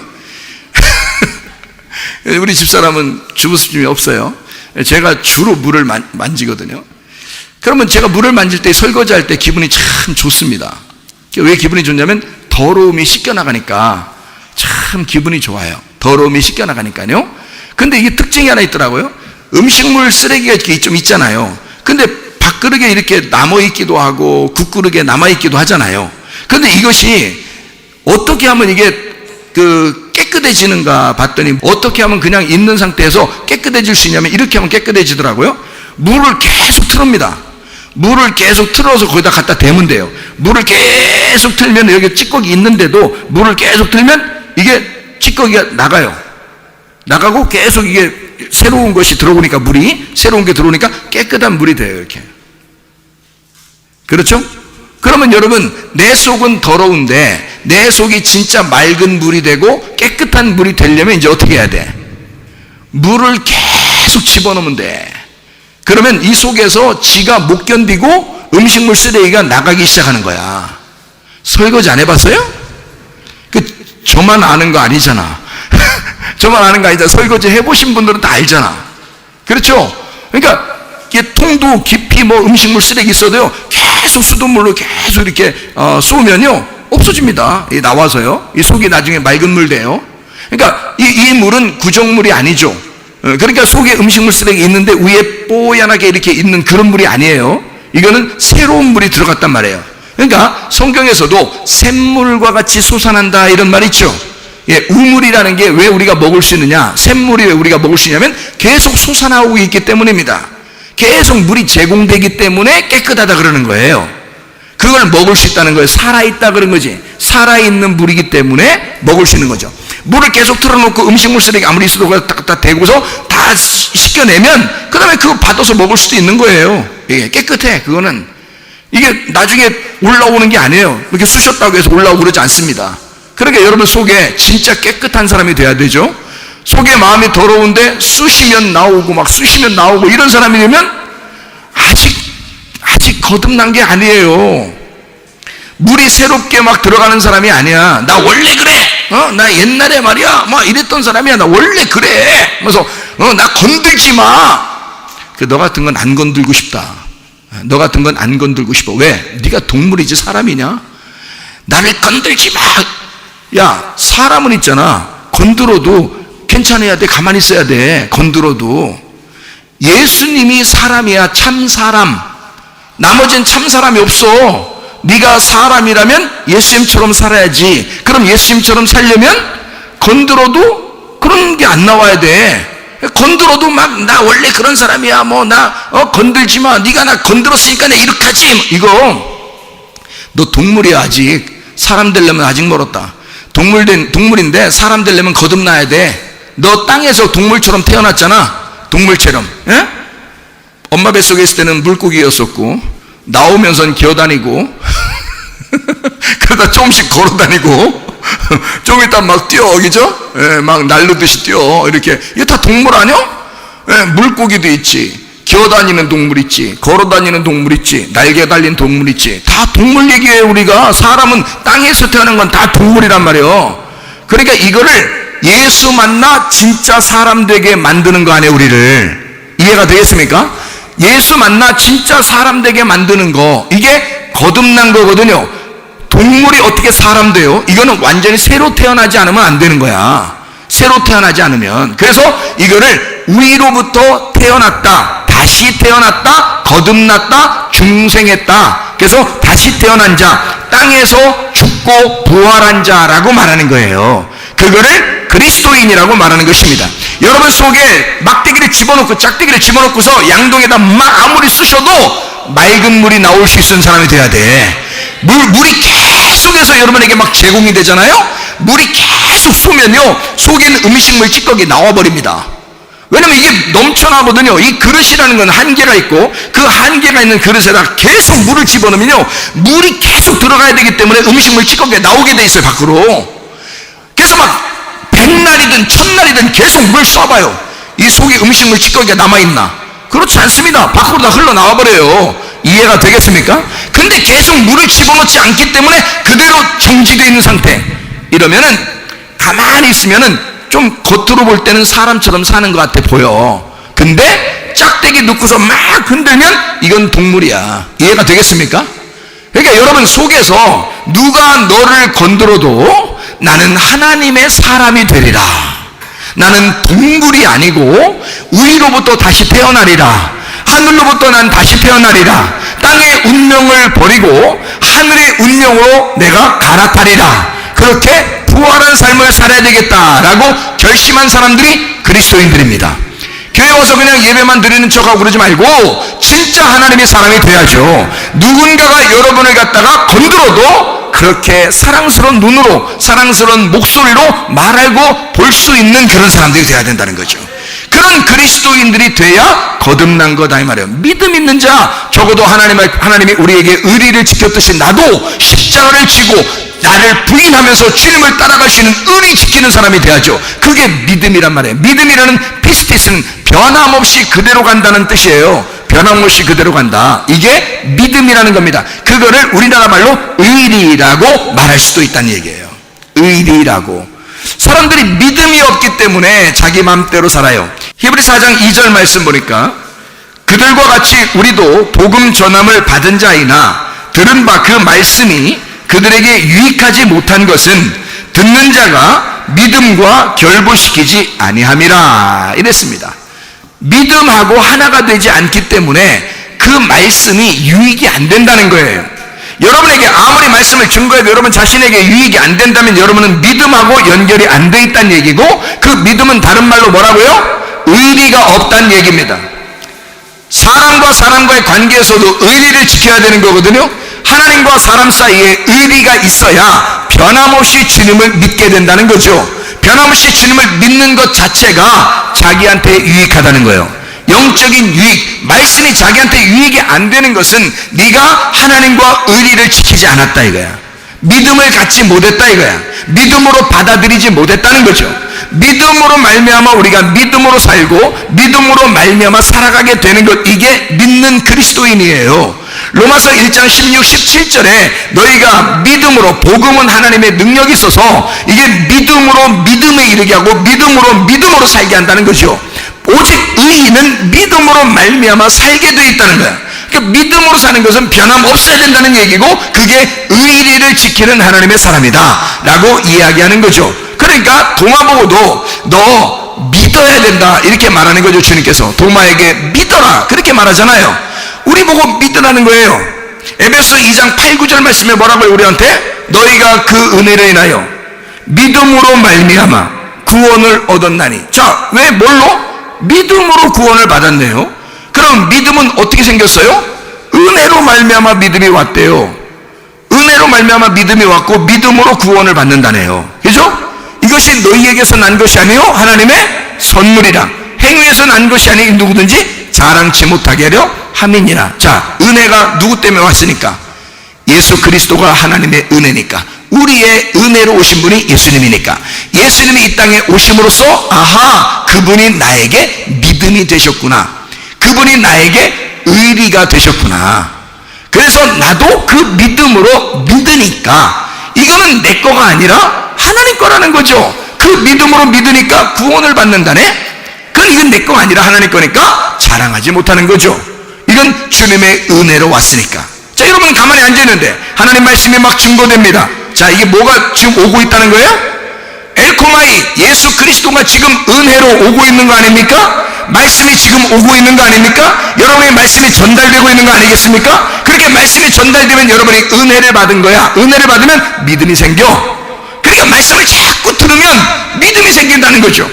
우리 집사람은 주부습진이 없어요. 제가 주로 물을 만지거든요. 그러면 제가 물을 만질 때, 설거지할 때 기분이 참 좋습니다. 왜 기분이 좋냐면 더러움이 씻겨나가니까 참 기분이 좋아요. 더러움이 씻겨나가니까요. 근데 이게 특징이 하나 있더라고요. 음식물 쓰레기가 이렇게 좀 있잖아요. 근데 밥그릇에 이렇게 남아있기도 하고 국그릇에 남아있기도 하잖아요. 근데 이것이 어떻게 하면 이게 깨끗해지는가 봤더니 어떻게 하면 그냥 있는 상태에서 깨끗해질 수 있냐면 이렇게 하면 깨끗해지더라고요. 물을 계속 틀습니다. 물을 계속 틀어서 거기다 갖다 대면 돼요. 물을 계속 틀면 여기 찌꺼기 있는데도 물을 계속 틀면 이게 찌꺼기가 나가고 계속 이게 새로운 것이 들어오니까 새로운 게 들어오니까 깨끗한 물이 돼요. 이렇게. 그렇죠? 그러면 여러분, 내 속은 더러운데 내 속이 진짜 맑은 물이 되고 깨끗한 물이 되려면 이제 어떻게 해야 돼? 물을 계속 집어넣으면 돼. 그러면 이 속에서 지가 못 견디고 음식물 쓰레기가 나가기 시작하는 거야. 설거지 안 해봤어요? 저만 아는 거 아니잖아. 저만 아는 거 아니잖아. 설거지 해보신 분들은 다 알잖아. 그렇죠? 그러니까 이게 통도 깊이 음식물 쓰레기 있어도요, 계속 수돗물로 계속 이렇게 쏘면요 없어집니다. 나와서요. 이 속이 나중에 맑은 물 돼요. 그러니까 이 물은 구정물이 아니죠. 그러니까 속에 음식물 쓰레기 있는데 위에 뽀얀하게 이렇게 있는 그런 물이 아니에요. 이거는 새로운 물이 들어갔단 말이에요. 그러니까 성경에서도 샘물과 같이 솟아난다 이런 말 있죠. 우물이라는 게 왜 우리가 먹을 수 있느냐, 샘물이 왜 우리가 먹을 수 있냐면 계속 솟아나오고 있기 때문입니다. 계속 물이 제공되기 때문에 깨끗하다 그러는 거예요. 그걸 먹을 수 있다는 거예요. 살아있다 그런 거지. 살아있는 물이기 때문에 먹을 수 있는 거죠. 물을 계속 틀어놓고 음식물 쓰레기 아무리 있어도 갖다 대고서 다 씻겨내면 그 다음에 그거 받아서 먹을 수도 있는 거예요. 이게 깨끗해. 그거는 이게 나중에 올라오는 게 아니에요. 이렇게 쑤셨다고 해서 올라오고 그러지 않습니다. 그러니까 여러분 속에 진짜 깨끗한 사람이 돼야 되죠. 속에 마음이 더러운데 쑤시면 나오고 이런 사람이 되면 아직 거듭난 게 아니에요. 물이 새롭게 들어가는 사람이 아니야. 나 원래 그래. 나 옛날에 말이야. 이랬던 사람이야. 나 원래 그래. 그래서 나 건들지 마. 너 같은 건 안 건들고 싶다. 너 같은 건 안 건들고 싶어. 왜? 네가 동물이지 사람이냐? 나를 건들지 마. 야, 사람은 있잖아. 건들어도 괜찮아야 돼. 가만히 있어야 돼. 건들어도. 예수님이 사람이야. 참 사람. 나머지는 참 사람이 없어. 네가 사람이라면 예수님처럼 살아야지. 그럼 예수님처럼 살려면 건들어도 그런 게 안 나와야 돼. 건들어도 나 원래 그런 사람이야. 나 건들지 마. 네가 나 건들었으니까 내가 이렇게 하지. 이거 너 동물이야. 아직 사람 되려면 아직 멀었다. 동물인데 사람 되려면 거듭나야 돼. 너 땅에서 동물처럼 태어났잖아. 동물처럼. 예? 엄마 뱃속에 있을 때는 물고기였었고 나오면서는 기어다니고 그러다 조금씩 걸어다니고 좀 이따 뛰어. 그죠? 예, 날르듯이 뛰어. 이렇게. 이게 다 동물 아니야? 예, 물고기도 있지. 기어다니는 동물 있지. 걸어다니는 동물 있지. 날개 달린 동물 있지. 다 동물 얘기예요. 우리가 사람은 땅에서 태어난 건 다 동물이란 말이에요. 그러니까 이거를 예수 만나 진짜 사람 되게 만드는 거 아니에요. 우리를. 이해가 되겠습니까? 예수 만나 진짜 사람 되게 만드는 거, 이게 거듭난 거거든요. 동물이 어떻게 사람 돼요? 이거는 완전히 새로 태어나지 않으면 안 되는 거야. 새로 태어나지 않으면. 그래서 이거를 위로부터 태어났다, 다시 태어났다, 거듭났다, 중생했다. 그래서 다시 태어난 자, 땅에서 죽고 부활한 자라고 말하는 거예요. 그거를 그리스도인이라고 말하는 것입니다. 여러분 속에 막대기를 집어넣고 짝대기를 집어넣고서 양동에다 아무리 쑤셔도 맑은 물이 나올 수 있는 사람이 돼야 돼. 물이 계속해서 여러분에게 제공이 되잖아요. 물이 계속 쏘면요 속에 있는 음식물 찌꺼기 나와버립니다. 왜냐면 이게 넘쳐나거든요. 이 그릇이라는 건 한계가 있고 그 한계가 있는 그릇에다 계속 물을 집어넣으면요 물이 계속 들어가야 되기 때문에 음식물 찌꺼기가 나오게 돼 있어요. 밖으로. 그래서 백날이든 천날이든 계속 물 쏴봐요. 이 속에 음식물 찌꺼기가 남아있나? 그렇지 않습니다. 밖으로 다 흘러나와 버려요. 이해가 되겠습니까? 근데 계속 물을 집어넣지 않기 때문에 그대로 정지되어 있는 상태. 이러면은 가만히 있으면은 좀 겉으로 볼 때는 사람처럼 사는 것 같아 보여. 근데 짝대기 넣고서 막 흔들면 이건 동물이야. 이해가 되겠습니까? 그러니까 여러분 속에서 누가 너를 건드려도 나는 하나님의 사람이 되리라. 나는 동물이 아니고 위로부터 다시 태어나리라. 하늘로부터 난 다시 태어나리라. 땅의 운명을 버리고 하늘의 운명으로 내가 갈아타리라. 그렇게 부활한 삶을 살아야 되겠다라고 결심한 사람들이 그리스도인들입니다. 교회 와서 그냥 예배만 드리는 척하고 그러지 말고 진짜 하나님의 사람이 돼야죠. 누군가가 여러분을 갖다가 건드려도 그렇게 사랑스러운 눈으로 사랑스러운 목소리로 말하고 볼 수 있는 그런 사람들이 돼야 된다는 거죠. 그런 그리스도인들이 돼야 거듭난 거다 이 말이에요. 믿음 있는 자, 적어도 하나님이 우리에게 의리를 지켰듯이 나도 십자가를 지고 나를 부인하면서 주님을 따라갈 수 있는 의리 지키는 사람이 돼야죠. 그게 믿음이란 말이에요. 믿음이라는 피스티스는 변함없이 그대로 간다는 뜻이에요. 변함없이 그대로 간다. 이게 믿음이라는 겁니다. 그거를 우리나라 말로 의리라고 말할 수도 있다는 얘기예요. 의리라고. 사람들이 믿음이 없기 때문에 자기 마음대로 살아요. 히브리서 4장 2절 말씀 보니까 그들과 같이 우리도 복음 전함을 받은 자이나 들은 바 그 말씀이 그들에게 유익하지 못한 것은 듣는 자가 믿음과 결부시키지 아니함이라 이랬습니다. 믿음하고 하나가 되지 않기 때문에 그 말씀이 유익이 안 된다는 거예요. 여러분에게 아무리 말씀을 증거해도 여러분 자신에게 유익이 안 된다면 여러분은 믿음하고 연결이 안 돼 있다는 얘기고, 그 믿음은 다른 말로 뭐라고요? 의리가 없다는 얘기입니다. 사람과 사람과의 관계에서도 의리를 지켜야 되는 거거든요. 하나님과 사람 사이에 의리가 있어야 변함없이 주님을 믿게 된다는 거죠. 변함없이 주님을 믿는 것 자체가 자기한테 유익하다는 거예요. 영적인 유익, 말씀이 자기한테 유익이 안 되는 것은 네가 하나님과 의리를 지키지 않았다 이거야. 믿음을 갖지 못했다 이거야. 믿음으로 받아들이지 못했다는 거죠. 믿음으로 말미암아 우리가 믿음으로 살고 믿음으로 말미암아 살아가게 되는 것, 이게 믿는 그리스도인이에요. 로마서 1장 16, 17절에 너희가 믿음으로, 복음은 하나님의 능력이 있어서 이게 믿음으로 믿음에 이르게 하고 믿음으로 살게 한다는 거죠. 오직 의인은 믿음으로 말미암아 살게 되어 있다는 거야. 그러니까 믿음으로 사는 것은 변함없어야 된다는 얘기고, 그게 의리를 지키는 하나님의 사람이다 라고 이야기하는 거죠. 그러니까 도마 보고도 너 믿어야 된다 이렇게 말하는 거죠. 주님께서 도마에게 믿어라 그렇게 말하잖아요. 우리 보고 믿으라는 거예요. 에베소 2장 8, 9절 말씀에 뭐라고요? 우리한테 너희가 그 은혜로 인하여 믿음으로 말미암아 구원을 얻었나니. 자, 왜 뭘로? 믿음으로 구원을 받았네요. 그럼 믿음은 어떻게 생겼어요? 은혜로 말미암아 믿음이 왔대요. 은혜로 말미암아 믿음이 왔고 믿음으로 구원을 받는다네요. 그죠? 이것이 너희에게서 난 것이 아니요 하나님의 선물이라. 행위에서 난 것이 아니 누구든지 자랑치 못하게 하려 함이니라. 자, 은혜가 누구 때문에 왔으니까? 예수 그리스도가 하나님의 은혜니까. 우리의 은혜로 오신 분이 예수님이니까. 예수님이 이 땅에 오심으로써 아하, 그분이 나에게 믿음이 되셨구나. 그분이 나에게 의리가 되셨구나. 그래서 나도 그 믿음으로 믿으니까 이거는 내 거가 아니라 하나님 거라는 거죠. 그 믿음으로 믿으니까 구원을 받는다네. 그건 이건 내 거가 아니라 하나님 거니까 자랑하지 못하는 거죠. 이건 주님의 은혜로 왔으니까. 자, 여러분 가만히 앉아있는데 하나님 말씀이 막 증거됩니다. 자, 이게 뭐가 지금 오고 있다는 거예요? 엘코마이, 예수 그리스도가 지금 은혜로 오고 있는 거 아닙니까? 말씀이 지금 오고 있는 거 아닙니까? 여러분의 말씀이 전달되고 있는 거 아니겠습니까? 그렇게 말씀이 전달되면 여러분이 은혜를 받은 거야. 은혜를 받으면 믿음이 생겨. 그러니까 말씀을 자꾸 들으면 믿음이 생긴다는 거죠.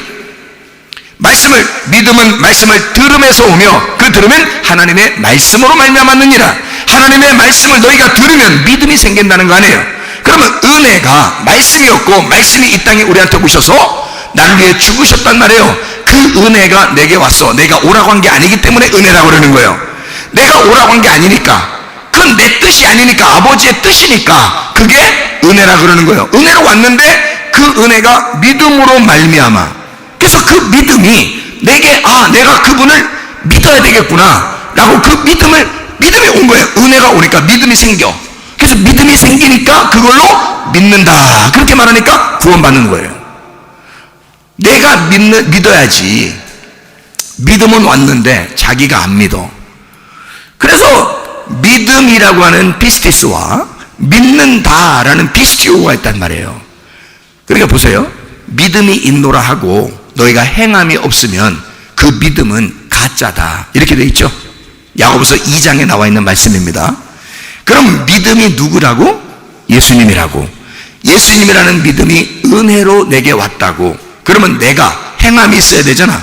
믿음은 말씀을 들음에서 오며 그 들으면 하나님의 말씀으로 말미암았느니라. 하나님의 말씀을 너희가 들으면 믿음이 생긴다는 거 아니에요. 그러면 은혜가 말씀이었고 말씀이 이 땅에 우리한테 오셔서 나를 위해 죽으셨단 말이에요. 그 은혜가 내게 왔어. 내가 오라고 한 게 아니기 때문에 은혜라고 그러는 거예요. 내가 오라고 한 게 아니니까, 그건 내 뜻이 아니니까, 아버지의 뜻이니까 그게 은혜라 그러는 거예요. 은혜로 왔는데 그 은혜가 믿음으로 말미암아. 그래서 그 믿음이 내게 내가 그분을 믿어야 되겠구나 라고 그 믿음이 온 거예요. 은혜가 오니까 믿음이 생겨. 그래서 믿음이 생기니까 그걸로 믿는다 그렇게 말하니까 구원받는 거예요. 내가 믿어야지. 믿음은 왔는데 자기가 안 믿어. 그래서 믿음이라고 하는 피스티스와 믿는다라는 피스티오가 있단 말이에요. 그러니까 보세요. 믿음이 있노라 하고 너희가 행함이 없으면 그 믿음은 가짜다 이렇게 돼 있죠. 야고보서 2장에 나와 있는 말씀입니다. 그럼 믿음이 누구라고? 예수님이라고. 예수님이라는 믿음이 은혜로 내게 왔다고. 그러면 내가 행함이 있어야 되잖아.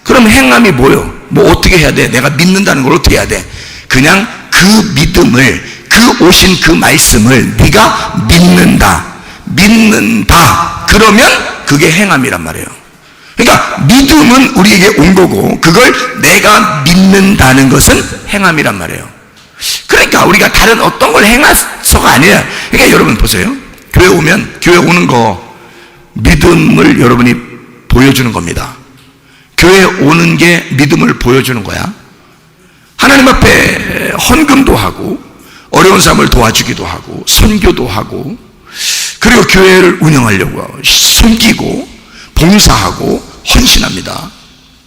그럼 행함이 뭐요? 뭐 어떻게 해야 돼? 내가 믿는다는 걸 어떻게 해야 돼? 그냥 그 믿음을, 그 오신 그 말씀을 네가 믿는다 그러면 그게 행함이란 말이에요. 그러니까 믿음은 우리에게 온 거고 그걸 내가 믿는다는 것은 행함이란 말이에요. 그러니까 우리가 다른 어떤 걸 행해서가 아니라, 그러니까 여러분 보세요. 교회 오면, 교회 오는 거 믿음을 여러분이 보여주는 겁니다. 교회 오는 게 믿음을 보여주는 거야. 하나님 앞에 헌금도 하고 어려운 사람을 도와주기도 하고 선교도 하고 그리고 교회를 운영하려고 섬기고 봉사하고 헌신합니다.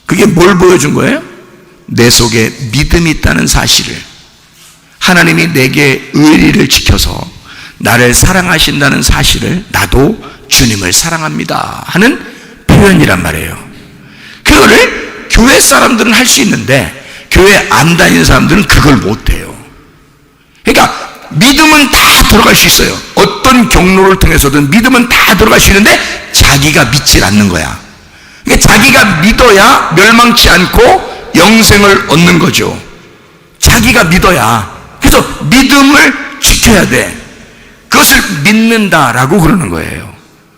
그게 뭘 보여준 거예요? 내 속에 믿음이 있다는 사실을, 하나님이 내게 의리를 지켜서 나를 사랑하신다는 사실을, 나도 주님을 사랑합니다 하는 표현이란 말이에요. 그거를 교회 사람들은 할 수 있는데 교회 안 다니는 사람들은 그걸 못해요. 그러니까 믿음은 다 들어갈 수 있어요. 어떤 경로를 통해서든 믿음은 다 들어갈 수 있는데 자기가 믿질 않는 거야. 그러니까 자기가 믿어야 멸망치 않고 영생을 얻는 거죠. 자기가 믿어야. 그래서 믿음을 지켜야 돼. 그것을 믿는다라고 그러는 거예요.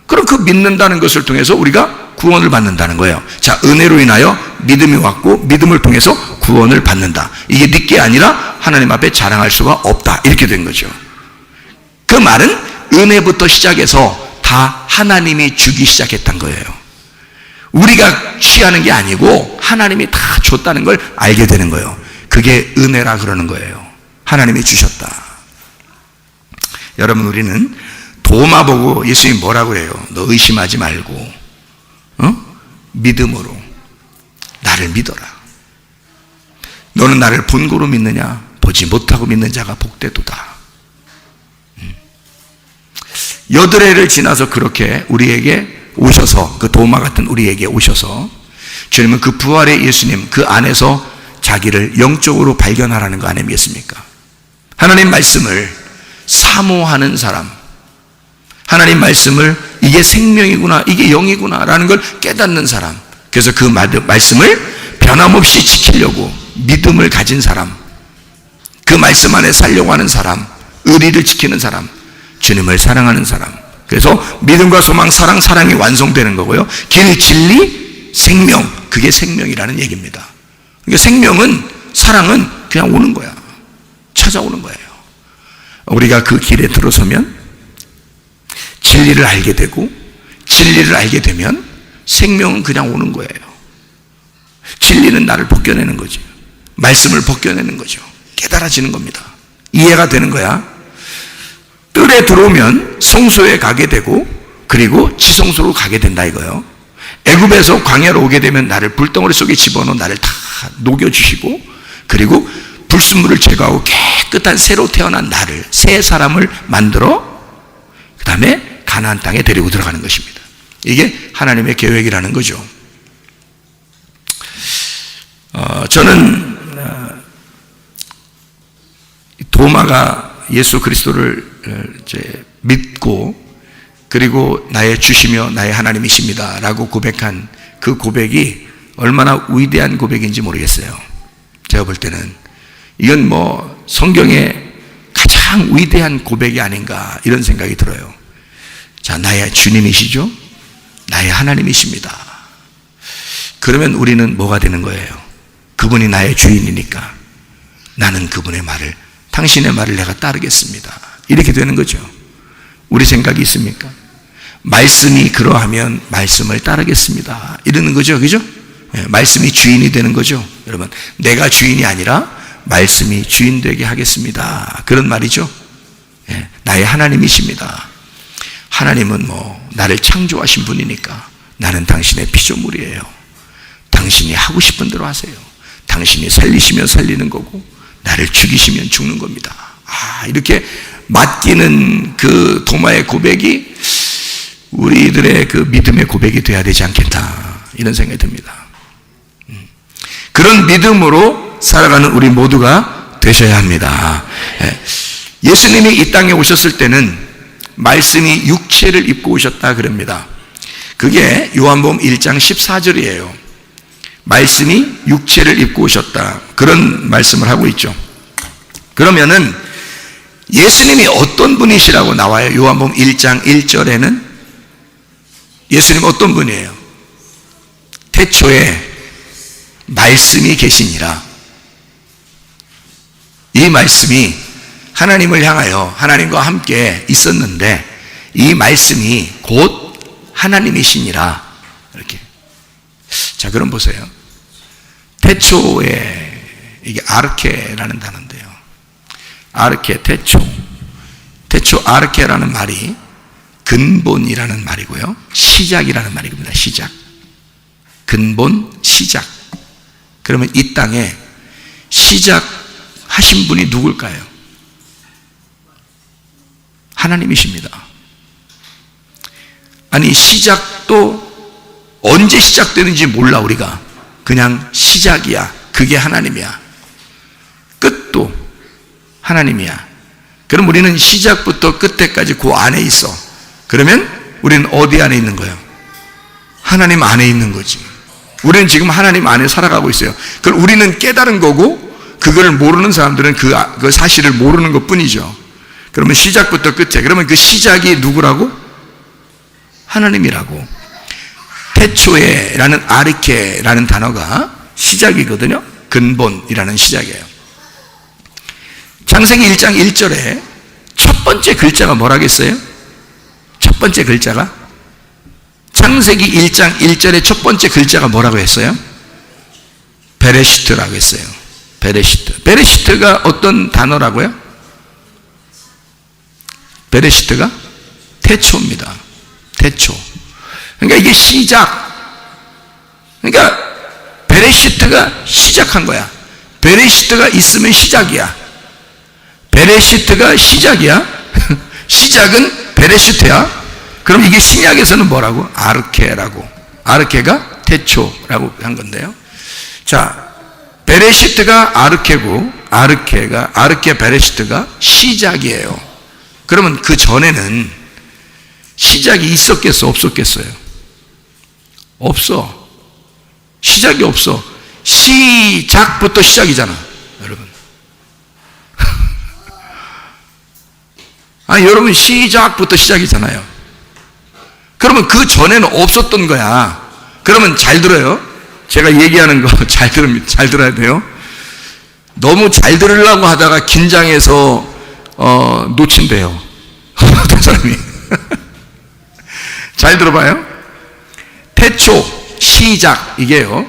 그럼 그 믿는다는 것을 통해서 우리가 구원을 받는다는 거예요. 자, 은혜로 인하여 믿음이 왔고 믿음을 통해서 구원을 받는다. 이게 네게 아니라 하나님 앞에 자랑할 수가 없다. 이렇게 된 거죠. 그 말은 은혜부터 시작해서 다 하나님이 주기 시작했던 거예요. 우리가 취하는 게 아니고 하나님이 다 줬다는 걸 알게 되는 거예요. 그게 은혜라 그러는 거예요. 하나님이 주셨다. 여러분, 우리는 도마 보고 예수님이 뭐라고 해요? 너 의심하지 말고 믿음으로 나를 믿어라. 너는 나를 본고로 믿느냐? 보지 못하고 믿는 자가 복되도다. 여드레를 지나서 그렇게 우리에게 오셔서, 그 도마 같은 우리에게 오셔서 주님은 그 부활의 예수님, 그 안에서 자기를 영적으로 발견하라는 거 아니겠습니까? 하나님 말씀을 사모하는 사람, 하나님 말씀을 이게 생명이구나, 이게 영이구나 라는 걸 깨닫는 사람, 그래서 그 말씀을 변함없이 지키려고 믿음을 가진 사람, 그 말씀 안에 살려고 하는 사람, 의리를 지키는 사람, 주님을 사랑하는 사람. 그래서 믿음과 소망, 사랑, 사랑이 완성되는 거고요. 길, 진리, 생명, 그게 생명이라는 얘기입니다. 그러니까 생명은, 사랑은 그냥 오는 거야. 찾아오는 거예요. 우리가 그 길에 들어서면 진리를 알게 되고, 진리를 알게 되면 생명은 그냥 오는 거예요. 진리는 나를 벗겨내는 거죠. 말씀을 벗겨내는 거죠. 깨달아지는 겁니다. 이해가 되는 거야. 뜰에 들어오면 성소에 가게 되고, 그리고 지성소로 가게 된다 이거예요. 애굽에서 광야로 오게 되면 나를 불덩어리 속에 집어넣어 나를 다 녹여주시고, 그리고 불순물을 제거하고 깨끗한 새로 태어난 나를, 새 사람을 만들어 그 다음에 가나안 땅에 데리고 들어가는 것입니다. 이게 하나님의 계획이라는 거죠. 저는 도마가 예수 그리스도를 이제 믿고, 그리고 나의 주시며 나의 하나님이십니다 라고 고백한 그 고백이 얼마나 위대한 고백인지 모르겠어요. 제가 볼 때는 이건 뭐 성경의 가장 위대한 고백이 아닌가 이런 생각이 들어요. 자, 나의 주님이시죠? 나의 하나님이십니다. 그러면 우리는 뭐가 되는 거예요? 그분이 나의 주인이니까 나는 그분의 말을, 당신의 말을 내가 따르겠습니다. 이렇게 되는 거죠. 우리 생각이 있습니까? 말씀이 그러하면 말씀을 따르겠습니다. 이러는 거죠. 그죠? 말씀이 주인이 되는 거죠. 여러분, 내가 주인이 아니라 말씀이 주인 되게 하겠습니다. 그런 말이죠. 나의 하나님이십니다. 하나님은 나를 창조하신 분이니까 나는 당신의 피조물이에요. 당신이 하고 싶은 대로 하세요. 당신이 살리시면 살리는 거고 나를 죽이시면 죽는 겁니다. 이렇게 맡기는 그 도마의 고백이 우리들의 그 믿음의 고백이 돼야 되지 않겠다, 이런 생각이 듭니다. 그런 믿음으로 살아가는 우리 모두가 되셔야 합니다. 예수님이 이 땅에 오셨을 때는 말씀이 육체를 입고 오셨다 그럽니다. 그게 요한복음 1장 14절이에요. 말씀이 육체를 입고 오셨다, 그런 말씀을 하고 있죠. 그러면은 예수님이 어떤 분이시라고 나와요? 요한복음 1장 1절에는 예수님 어떤 분이에요? 태초에 말씀이 계시니라. 이 말씀이 하나님을 향하여 하나님과 함께 있었는데 이 말씀이 곧 하나님이시니라. 이렇게. 자, 그럼 보세요. 태초에, 이게 아르케라는 단어인데요. 아르케, 태초 아르케라는 말이 근본이라는 말이고요, 시작이라는 말입니다. 시작, 근본, 시작. 그러면 이 땅에 시작하신 분이 누굴까요? 하나님이십니다. 아니, 시작도 언제 시작되는지 몰라. 우리가 그냥 시작이야, 그게 하나님이야. 끝도 하나님이야. 그럼 우리는 시작부터 끝에까지 그 안에 있어. 그러면 우리는 어디 안에 있는 거예요? 하나님 안에 있는 거지. 우리는 지금 하나님 안에 살아가고 있어요. 그걸 우리는 깨달은 거고, 그걸 모르는 사람들은 그 사실을 모르는 것 뿐이죠. 그러면 시작부터 끝에, 그러면 그 시작이 누구라고? 하나님이라고. 태초에라는 아르케라는 단어가 시작이거든요. 근본이라는 시작이에요. 창세기 1장 1절에 첫 번째 글자가 뭐라겠어요? 첫 번째 글자가? 창세기 1장 1절에 첫 번째 글자가 뭐라고 했어요? 베레시트라고 했어요. 베레시트. 베레시트가 어떤 단어라고요? 베레시트가 태초입니다. 태초. 그러니까 이게 시작. 그러니까 베레시트가 시작한 거야. 베레시트가 있으면 시작이야. 베레시트가 시작이야. 시작은 베레시트야. 그럼 이게 신약에서는 뭐라고? 아르케라고. 아르케가 태초라고 한 건데요. 자, 베레시트가 아르케고, 아르케 베레시트가 시작이에요. 그러면 그 전에는 시작이 있었겠어, 없었겠어요? 없어. 시작이 없어. 시작부터 시작이잖아, 여러분. 아니, 여러분, 시작부터 시작이잖아요. 그러면 그 전에는 없었던 거야. 그러면 잘 들어요. 제가 얘기하는 거 잘 들어야 돼요. 너무 잘 들으려고 하다가 긴장해서 놓친대요. 어떤 사람이. 잘 들어봐요. 태초, 시작, 이게요.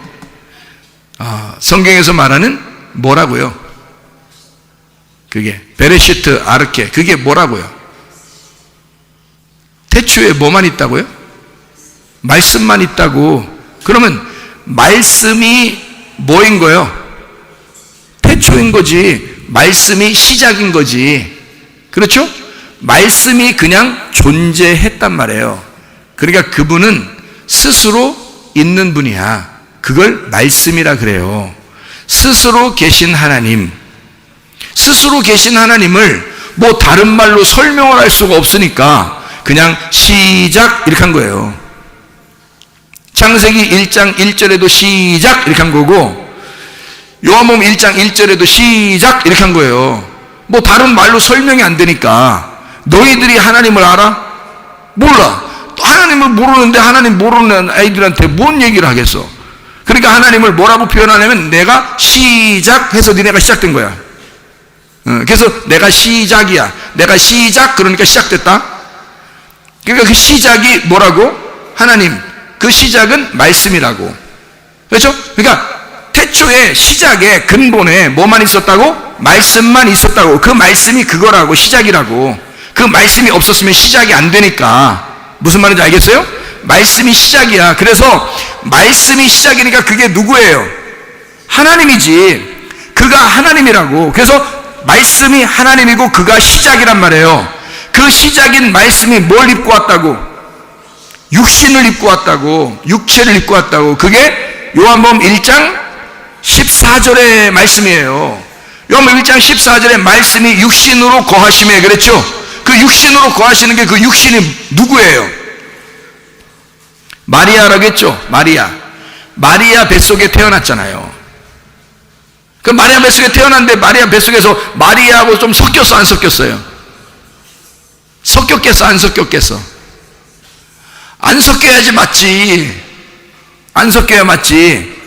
성경에서 말하는 뭐라고요? 그게 베레시트, 아르케, 그게 뭐라고요? 태초에 뭐만 있다고요? 말씀만 있다고. 그러면 말씀이 뭐인 거예요? 태초인 거지. 말씀이 시작인 거지. 그렇죠? 말씀이 그냥 존재했단 말이에요. 그러니까 그분은 스스로 있는 분이야. 그걸 말씀이라 그래요. 스스로 계신 하나님. 스스로 계신 하나님을 뭐 다른 말로 설명을 할 수가 없으니까 그냥 시작 이렇게 한 거예요. 창세기 1장 1절에도 시작 이렇게 한 거고, 요한복음 1장 1절에도 시작 이렇게 한 거예요. 뭐 다른 말로 설명이 안 되니까. 너희들이 하나님을 알아? 몰라. 하나님을 모르는데 하나님 모르는 아이들한테 뭔 얘기를 하겠어? 그러니까 하나님을 뭐라고 표현하냐면 내가 시작해서 니네가 시작된 거야. 그래서 내가 시작이야. 내가 시작, 그러니까 시작됐다. 그러니까 그 시작이 뭐라고? 하나님. 그 시작은 말씀이라고. 그렇죠? 그러니까 태초에 시작에 근본에 뭐만 있었다고? 말씀만 있었다고. 그 말씀이 그거라고, 시작이라고. 그 말씀이 없었으면 시작이 안 되니까. 무슨 말인지 알겠어요? 말씀이 시작이야. 그래서 말씀이 시작이니까 그게 누구예요? 하나님이지. 그가 하나님이라고. 그래서 말씀이 하나님이고 그가 시작이란 말이에요. 그 시작인 말씀이 뭘 입고 왔다고? 육신을 입고 왔다고. 육체를 입고 왔다고. 그게 요한복음 1장 14절의 말씀이에요. 요한복음 1장 14절의 말씀이 육신으로 거하심에, 그랬죠? 그 육신으로 거하시는 게 그 육신이 누구예요? 마리아라고 했죠? 마리아 뱃속에 태어났잖아요. 그 마리아 뱃속에 태어났는데 마리아 뱃속에서 마리아하고 좀 섞였어, 안 섞였어요? 섞였겠어, 안 섞였겠어? 안 섞여야지 맞지. 안 섞여야 맞지.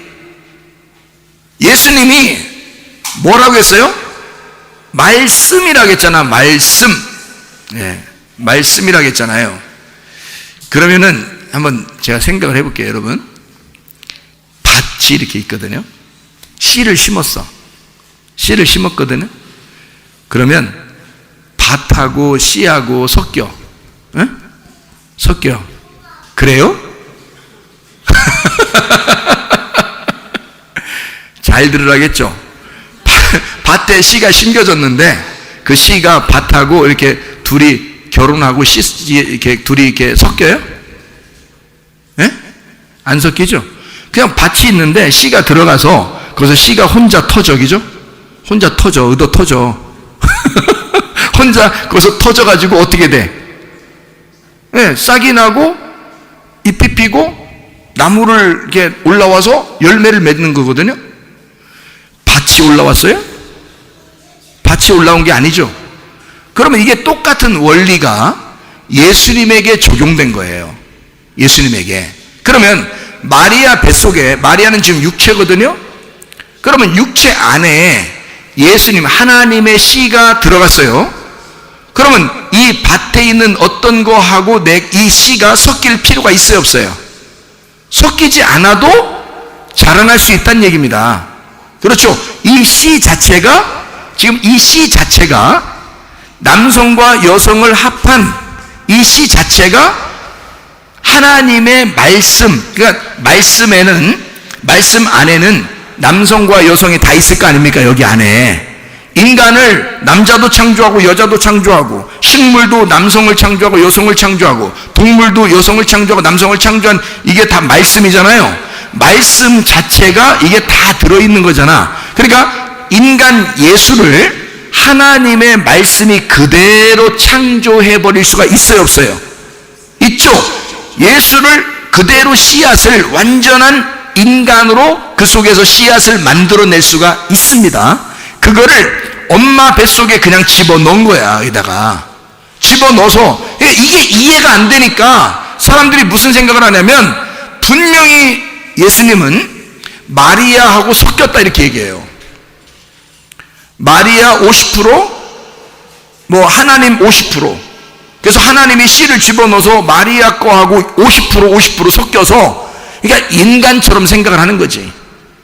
예수님이 뭐라고 했어요? 말씀이라고 했잖아. 말씀. 네, 말씀이라고 했잖아요. 그러면은 한번 제가 생각을 해볼게요, 여러분. 밭이 이렇게 있거든요. 씨를 심었어. 씨를 심었거든요. 그러면 밭하고 씨하고 섞여. 응? 섞여. 그래요? 잘 들으라겠죠? 밭에 씨가 심겨졌는데 그 씨가 밭하고 이렇게 둘이 결혼하고 이렇게 둘이 이렇게 섞여요? 예? 안 섞이죠? 그냥 밭이 있는데 씨가 들어가서 거기서 씨가 혼자 터져, 그죠? 혼자 터져, 의도 터져. 혼자 거기서 터져가지고 어떻게 돼? 예, 싹이 나고 잎이 피고 나무를 이렇게 올라와서 열매를 맺는 거거든요. 밭이 올라왔어요? 밭이 올라온 게 아니죠. 그러면 이게 똑같은 원리가 예수님에게 적용된 거예요. 예수님에게. 그러면 마리아 뱃속에, 마리아는 지금 육체거든요. 그러면 육체 안에 예수님, 하나님의 씨가 들어갔어요. 그러면 이 밭에 있는 어떤 거하고 이 씨가 섞일 필요가 있어요, 없어요? 섞이지 않아도 자라날 수 있다는 얘기입니다. 그렇죠? 이 씨 자체가, 지금 이 씨 자체가 남성과 여성을 합한 이 씨 자체가 하나님의 말씀, 그러니까 말씀 안에는 남성과 여성이 다 있을 거 아닙니까? 여기 안에. 인간을 남자도 창조하고 여자도 창조하고, 식물도 남성을 창조하고 여성을 창조하고, 동물도 여성을 창조하고 남성을 창조한, 이게 다 말씀이잖아요. 말씀 자체가 이게 다 들어있는 거잖아. 그러니까 인간 예수를 하나님의 말씀이 그대로 창조해버릴 수가 있어요, 없어요? 있죠. 예수를 그대로 씨앗을, 완전한 인간으로 그 속에서 씨앗을 만들어낼 수가 있습니다. 그거를 엄마 뱃속에 그냥 집어넣은 거야. 여기다가 집어넣어서, 이게 이해가 안 되니까 사람들이 무슨 생각을 하냐면, 분명히 예수님은 마리아하고 섞였다 이렇게 얘기해요. 마리아 50%, 뭐 하나님 50%. 그래서 하나님이 씨를 집어넣어서 마리아 거하고 50% 섞여서, 그러니까 인간처럼 생각을 하는 거지.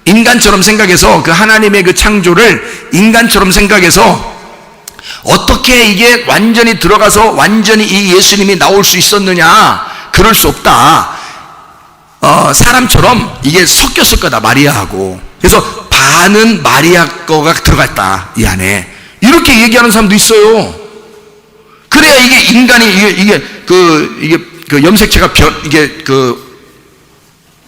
인간처럼 생각해서 그 하나님의 그 창조를 인간처럼 생각해서 어떻게 이게 완전히 들어가서 완전히 이 예수님이 나올 수 있었느냐? 그럴 수 없다. 사람처럼 이게 섞였을 거다, 마리아하고. 그래서 반은 마리아 거가 들어갔다, 이 안에. 이렇게 얘기하는 사람도 있어요. 그래야 이게 인간이, 이게 그 염색체가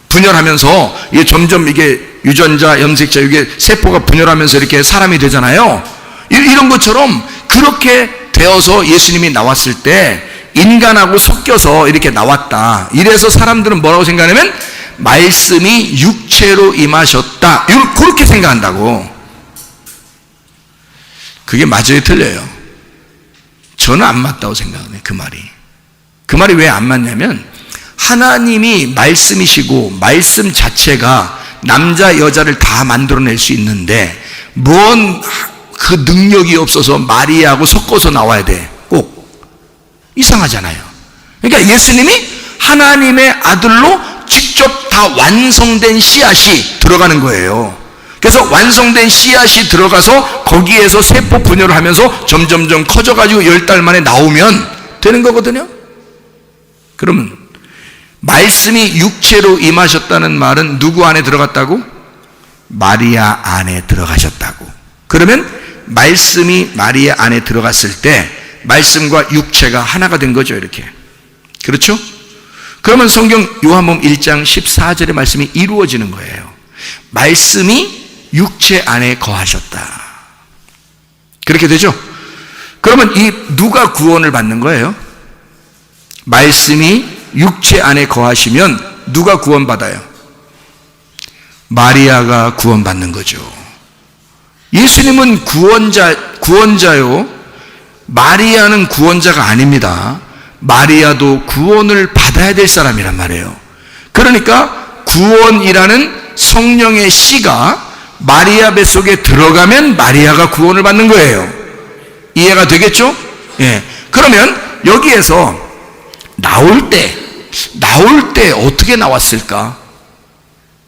분열하면서 이게 점점 이게 유전자, 염색체, 이게 세포가 분열하면서 이렇게 사람이 되잖아요. 이런 것처럼 그렇게 되어서 예수님이 나왔을 때 인간하고 섞여서 이렇게 나왔다. 이래서 사람들은 뭐라고 생각하냐면, 말씀이 육체로 임하셨다, 그렇게 생각한다고. 그게 맞아요, 틀려요? 저는 안 맞다고 생각해요, 그 말이. 그 말이 왜 안 맞냐면, 하나님이 말씀이시고 말씀 자체가 남자 여자를 다 만들어낼 수 있는데 뭔 그 능력이 없어서 마리아하고 섞어서 나와야 돼. 꼭 이상하잖아요. 그러니까 예수님이 하나님의 아들로 직접 다 완성된 씨앗이 들어가는 거예요. 그래서 완성된 씨앗이 들어가서 거기에서 세포 분열을 하면서 점점점 커져가지고 10달 만에 나오면 되는 거거든요. 그러면 말씀이 육체로 임하셨다는 말은 누구 안에 들어갔다고? 마리아 안에 들어가셨다고. 그러면 말씀이 마리아 안에 들어갔을 때 말씀과 육체가 하나가 된 거죠. 이렇게. 그렇죠? 그러면 성경 요한복음 1장 14절의 말씀이 이루어지는 거예요. 말씀이 육체 안에 거하셨다. 그렇게 되죠? 그러면 이 누가 구원을 받는 거예요? 말씀이 육체 안에 거하시면 누가 구원받아요? 마리아가 구원받는 거죠. 예수님은 구원자요. 마리아는 구원자가 아닙니다. 마리아도 구원을 받아야 될 사람이란 말이에요. 그러니까 구원이라는 성령의 씨가 마리아 뱃속에 들어가면 마리아가 구원을 받는 거예요. 이해가 되겠죠? 예. 그러면 여기에서 나올 때 어떻게 나왔을까?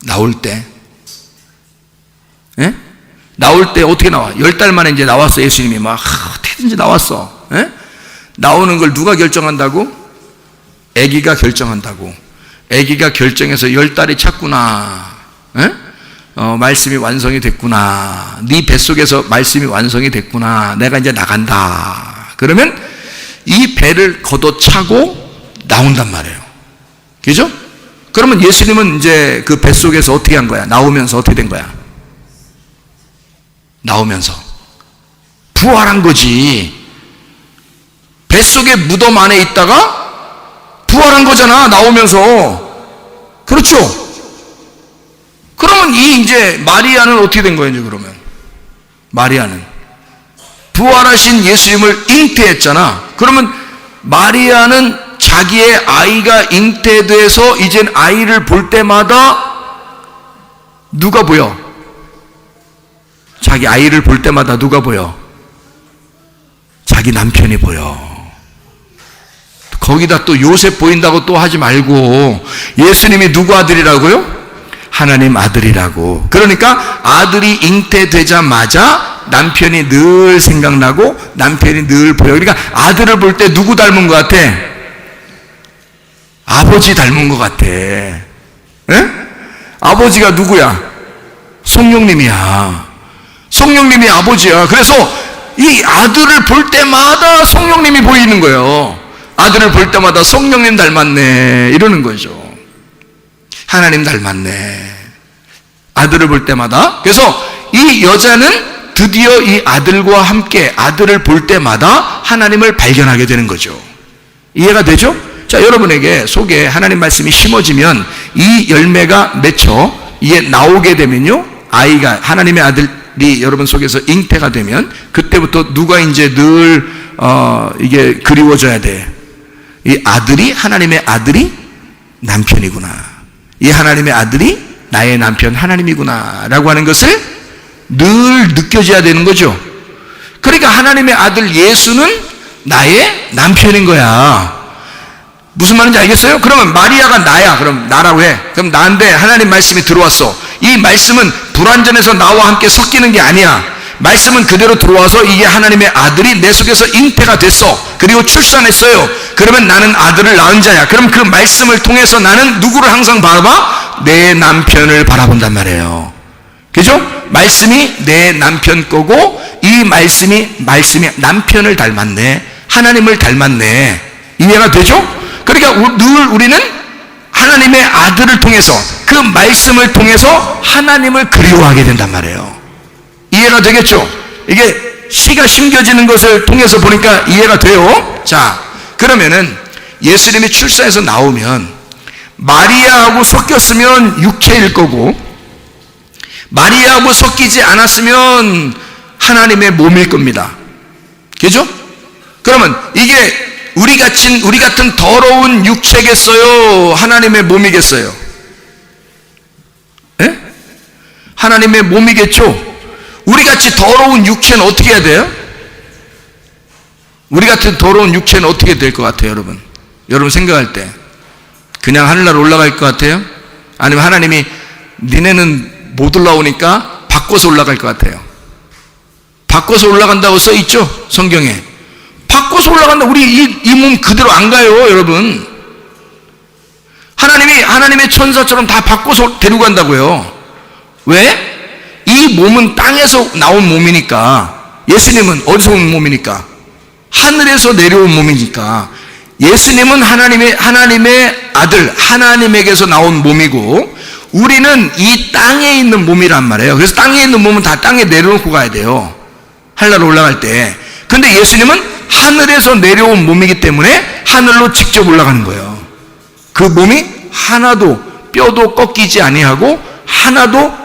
나올 때 어떻게 나와? 10달 만에 이제 나왔어. 예수님이 막 어떻게든지 나왔어. 나오는 걸 누가 결정한다고? 아기가 결정한다고. 아기가 결정해서 10달이 찼구나. 말씀이 완성이 됐구나. 네 뱃속에서 말씀이 완성이 됐구나. 내가 이제 나간다. 그러면 이 배를 걷어차고 나온단 말이에요. 그죠? 그러면 예수님은 이제 그 뱃속에서 어떻게 한 거야? 나오면서 어떻게 된 거야? 나오면서 부활한 거지. 뱃속에 무덤 안에 있다가 부활한 거잖아. 나오면서. 그렇죠? 그러면 이제 마리아는 어떻게 된 거예요? 이제 그러면 마리아는 부활하신 예수님을 잉태했잖아. 그러면 마리아는 자기의 아이가 잉태돼서 이젠 아이를 볼 때마다 누가 보여? 자기 아이를 볼 때마다 누가 보여? 자기 남편이 보여. 거기다 또 요셉 보인다고 또 하지 말고 예수님이 누구 아들이라고요? 하나님 아들이라고. 그러니까 아들이 잉태되자마자 남편이 늘 생각나고 남편이 늘 보여. 그러니까 아들을 볼 때 누구 닮은 것 같아? 아버지 닮은 것 같아. 에? 아버지가 누구야? 성령님이야. 성령님이 아버지야. 그래서 이 아들을 볼 때마다 성령님이 보이는 거예요. 아들을 볼 때마다 성령님 닮았네 이러는 거죠. 하나님 닮았네. 아들을 볼 때마다. 그래서 이 여자는 드디어 이 아들과 함께 아들을 볼 때마다 하나님을 발견하게 되는 거죠. 이해가 되죠? 자, 여러분에게 속에 하나님 말씀이 심어지면 이 열매가 맺혀 이게 나오게 되면요, 아이가 하나님의 아들이 여러분 속에서 잉태가 되면 그때부터 누가 이제 늘 이게 그리워져야 돼. 이 아들이 하나님의 아들이 남편이구나. 이 하나님의 아들이 나의 남편 하나님이구나 라고 하는 것을 늘 느껴져야 되는 거죠. 그러니까 하나님의 아들 예수는 나의 남편인 거야. 무슨 말인지 알겠어요? 그러면 마리아가 나야. 그럼 나라고 해. 그럼 나인데 하나님 말씀이 들어왔어. 이 말씀은 불완전해서 나와 함께 섞이는 게 아니야. 말씀은 그대로 들어와서 이게 하나님의 아들이 내 속에서 잉태가 됐어. 그리고 출산했어요. 그러면 나는 아들을 낳은 자야. 그럼 그 말씀을 통해서 나는 누구를 항상 바라봐? 내 남편을 바라본단 말이에요. 그죠? 말씀이 내 남편 거고 이 말씀이 남편을 닮았네. 하나님을 닮았네. 이해가 되죠? 그러니까 늘 우리는 하나님의 아들을 통해서 그 말씀을 통해서 하나님을 그리워하게 된단 말이에요. 이해가 되겠죠? 이게 씨가 심겨지는 것을 통해서 보니까 이해가 돼요. 자, 그러면은 예수님이 출산해서 나오면 마리아하고 섞였으면 육체일 거고 마리아하고 섞이지 않았으면 하나님의 몸일 겁니다. 그죠? 그러면 이게 우리 같은 더러운 육체겠어요? 하나님의 몸이겠어요? 예? 하나님의 몸이겠죠? 우리 같이 더러운 육체는 어떻게 해야 돼요? 우리 같은 더러운 육체는 어떻게 될 것 같아요, 여러분? 여러분 생각할 때 그냥 하늘나라 올라갈 것 같아요? 아니면 하나님이 니네는 못 올라오니까 바꿔서 올라갈 것 같아요. 바꿔서 올라간다고 써 있죠, 성경에. 바꿔서 올라간다. 우리 이 몸 그대로 안 가요, 여러분. 하나님의 천사처럼 다 바꿔서 데리고 간다고요. 왜? 이 몸은 땅에서 나온 몸이니까. 예수님은 어디서 온 몸이니까? 하늘에서 내려온 몸이니까. 예수님은 하나님의 아들, 하나님에게서 나온 몸이고, 우리는 이 땅에 있는 몸이란 말이에요. 그래서 땅에 있는 몸은 다 땅에 내려놓고 가야 돼요, 하늘로 올라갈 때. 근데 예수님은 하늘에서 내려온 몸이기 때문에 하늘로 직접 올라가는 거예요. 그 몸이 하나도 뼈도 꺾이지 아니하고 하나도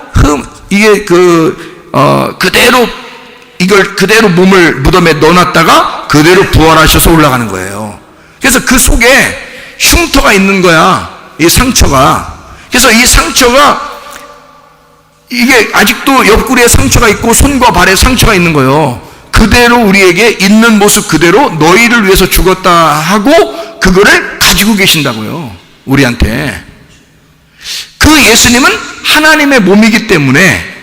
그대로 몸을 무덤에 넣어놨다가 그대로 부활하셔서 올라가는 거예요. 그래서 그 속에 흉터가 있는 거야, 이 상처가. 그래서 이 상처가, 이게 아직도 옆구리에 상처가 있고 손과 발에 상처가 있는 거예요. 그대로 우리에게 있는 모습 그대로 너희를 위해서 죽었다 하고 그거를 가지고 계신다고요, 우리한테. 그 예수님은 하나님의 몸이기 때문에,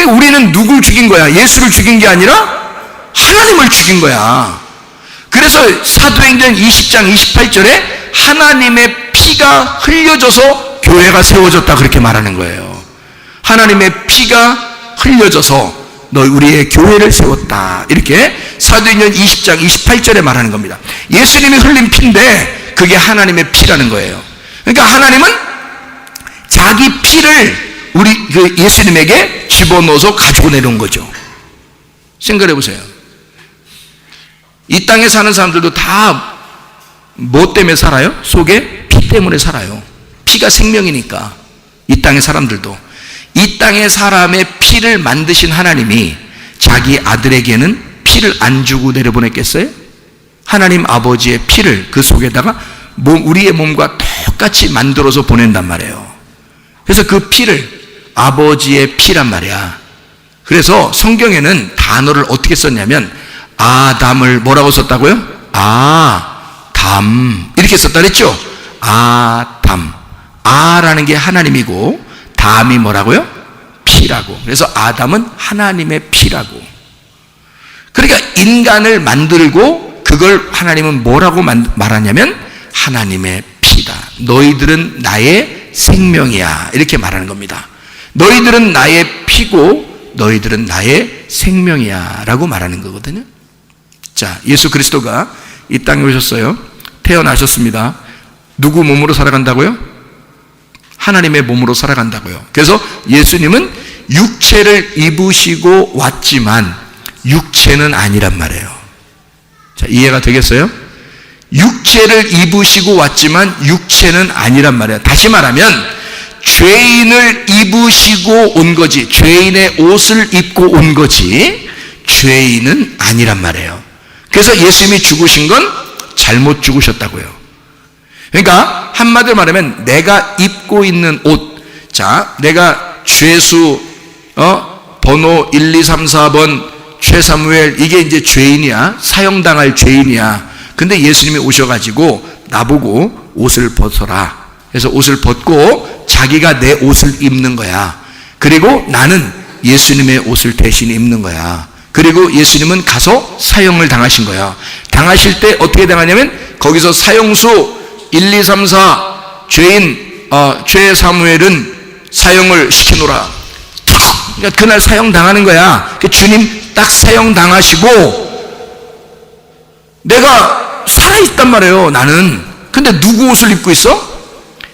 우리는 누굴 죽인 거야? 예수를 죽인 게 아니라 하나님을 죽인 거야. 그래서 사도행전 20장 28절에 하나님의 피가 흘려져서 교회가 세워졌다, 그렇게 말하는 거예요. 하나님의 피가 흘려져서 우리의 교회를 세웠다, 이렇게 사도행전 20장 28절에 말하는 겁니다. 예수님이 흘린 피인데 그게 하나님의 피라는 거예요. 그러니까 하나님은 자기 피를 우리 예수님에게 집어넣어서 가지고 내려온 거죠. 생각해 보세요. 이 땅에 사는 사람들도 다 뭐 때문에 살아요? 속에 피 때문에 살아요. 피가 생명이니까. 이 땅의 사람들도. 이 땅의 사람의 피를 만드신 하나님이 자기 아들에게는 피를 안 주고 내려보냈겠어요? 하나님 아버지의 피를 그 속에다가 우리의 몸과 똑같이 만들어서 보낸단 말이에요. 그래서 그 피를 아버지의 피란 말이야. 그래서 성경에는 단어를 어떻게 썼냐면 아담을 뭐라고 썼다고요? 아담, 이렇게 썼다 그랬죠? 아담. 아라는 게 하나님이고 담이 뭐라고요? 피라고. 그래서 아담은 하나님의 피라고. 그러니까 인간을 만들고 그걸 하나님은 뭐라고 말하냐면 하나님의 피다. 너희들은 나의 생명이야, 이렇게 말하는 겁니다. 너희들은 나의 피고 너희들은 나의 생명이야 라고 말하는 거거든요. 자, 예수 그리스도가 이 땅에 오셨어요. 태어나셨습니다. 누구 몸으로 살아간다고요? 하나님의 몸으로 살아간다고요. 그래서 예수님은 육체를 입으시고 왔지만 육체는 아니란 말이에요. 자, 이해가 되겠어요? 육체를 입으시고 왔지만 육체는 아니란 말이에요. 다시 말하면 죄인을 입으시고 온 거지, 죄인의 옷을 입고 온 거지, 죄인은 아니란 말이에요. 그래서 예수님이 죽으신 건 잘못 죽으셨다고요. 그러니까 한마디로 말하면 내가 입고 있는 옷, 자, 내가 죄수 번호 1, 2, 3, 4번 최사무엘, 이게 이제 죄인이야, 사형당할 죄인이야. 근데 예수님이 오셔가지고 나보고 옷을 벗어라. 그래서 옷을 벗고 자기가 내 옷을 입는 거야. 그리고 나는 예수님의 옷을 대신 입는 거야. 그리고 예수님은 가서 사형을 당하신 거야. 당하실 때 어떻게 당하냐면 거기서 사형수 1, 2, 3, 4 죄인 죄 사무엘은 사형을 시키노라. 그러니까 그날 사형 당하는 거야. 주님 딱 사형 당하시고 내가 살아있단 말이에요, 나는. 근데 누구 옷을 입고 있어?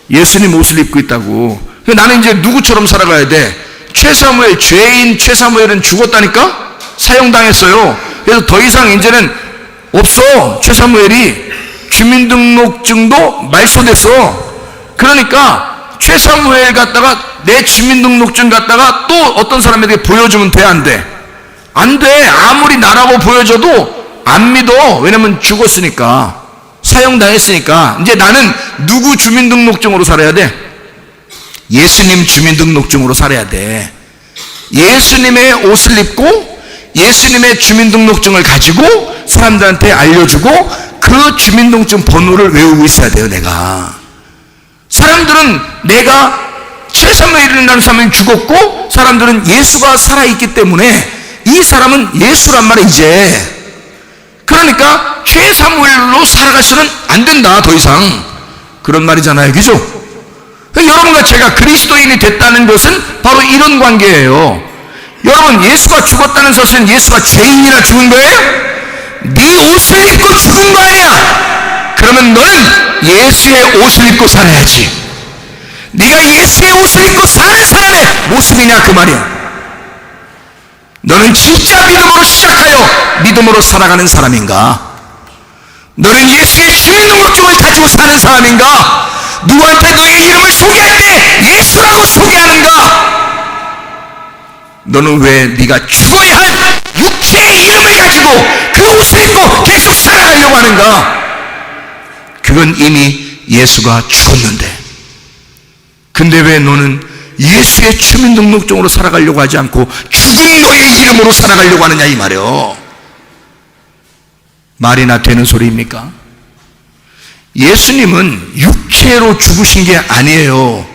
예수님 옷을 입고 있다고. 나는 이제 누구처럼 살아가야 돼? 최사무엘, 죄인 최사무엘은 죽었다니까? 사형당했어요. 그래서 더 이상 이제는 없어. 최사무엘이 주민등록증도 말소됐어. 그러니까 최사무엘 갖다가 내 주민등록증 갖다가 또 어떤 사람에게 보여주면 돼, 안 돼? 안 돼. 아무리 나라고 보여줘도 안 믿어. 왜냐면 죽었으니까, 사형당했으니까. 이제 나는 누구 주민등록증으로 살아야 돼? 예수님 주민등록증으로 살아야 돼. 예수님의 옷을 입고 예수님의 주민등록증을 가지고 사람들한테 알려주고 그 주민등록증 번호를 외우고 있어야 돼요, 내가. 사람들은 내가 최사무엘에 일어나는 사람은 죽었고 사람들은 예수가 살아있기 때문에 이 사람은 예수란 말이야 이제. 그러니까 최사무엘로 살아가서는 안 된다 더 이상, 그런 말이잖아요. 그죠? 여러분과 제가 그리스도인이 됐다는 것은 바로 이런 관계예요. 여러분, 예수가 죽었다는 사실은 예수가 죄인이라 죽은 거예요? 네 옷을 입고 죽은 거 아니야. 그러면 너는 예수의 옷을 입고 살아야지. 네가 예수의 옷을 입고 사는 사람의 모습이냐 그 말이야. 너는 진짜 믿음으로 시작하여 믿음으로 살아가는 사람인가? 너는 예수의 주민등록증을 가지고 사는 사람인가? 누구한테 너의 이름을 소개할 때 예수라고 소개하는가? 너는 왜 네가 죽어야 할 육체의 이름을 가지고 그 옷을 입고 계속 살아가려고 하는가? 그건 이미 예수가 죽었는데, 근데 왜 너는 예수의 주민등록증으로 살아가려고 하지 않고 죽은 너의 이름으로 살아가려고 하느냐 이 말이요. 말이나 되는 소리입니까? 예수님은 육체로 죽으신 게 아니에요.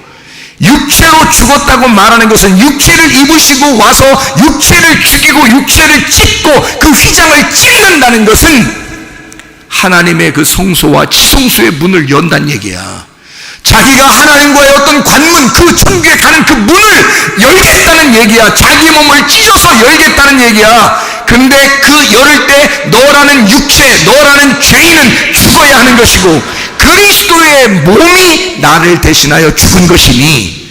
육체로 죽었다고 말하는 것은 육체를 입으시고 와서 육체를 죽이고 육체를 찢고 그 휘장을 찢는다는 것은 하나님의 그 성소와 지성소의 문을 연다는 얘기야. 자기가 하나님과의 어떤 관문, 그 천국에 가는 그 문을 열겠다는 얘기야. 자기 몸을 찢어서 열겠다는 얘기야. 근데 그 열을 때 너라는 육체, 너라는 죄인은 죽어야 하는 것이고 그리스도의 몸이 나를 대신하여 죽은 것이니,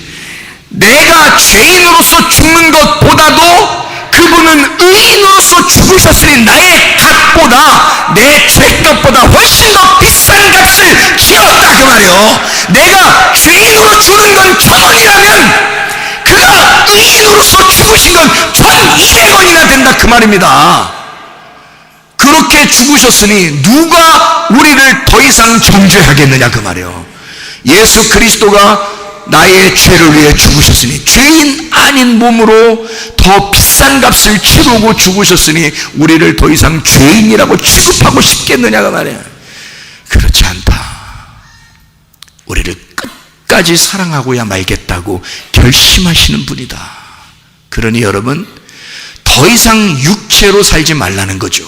내가 죄인으로서 죽는 것보다도 그분은 의인으로서 죽으셨으니 나의 값보다, 내 죄값보다 훨씬 더 비싼 값을 치렀다 그 말이요. 내가 죄인으로 죽는 건 1,000원이라면 그가 의인으로서 죽으신 건 1,200원이나 된다 그 말입니다. 그렇게 죽으셨으니 누가 우리를 더 이상 정죄하겠느냐 그 말이요. 예수 그리스도가 나의 죄를 위해 죽으셨으니, 죄인 아닌 몸으로 더 비싼 값을 치르고 죽으셨으니 우리를 더 이상 죄인이라고 취급하고 싶겠느냐가 말이야. 그렇지 않다. 우리를 끝까지 사랑하고야 말겠다고 결심하시는 분이다. 그러니 여러분, 더 이상 육체로 살지 말라는 거죠.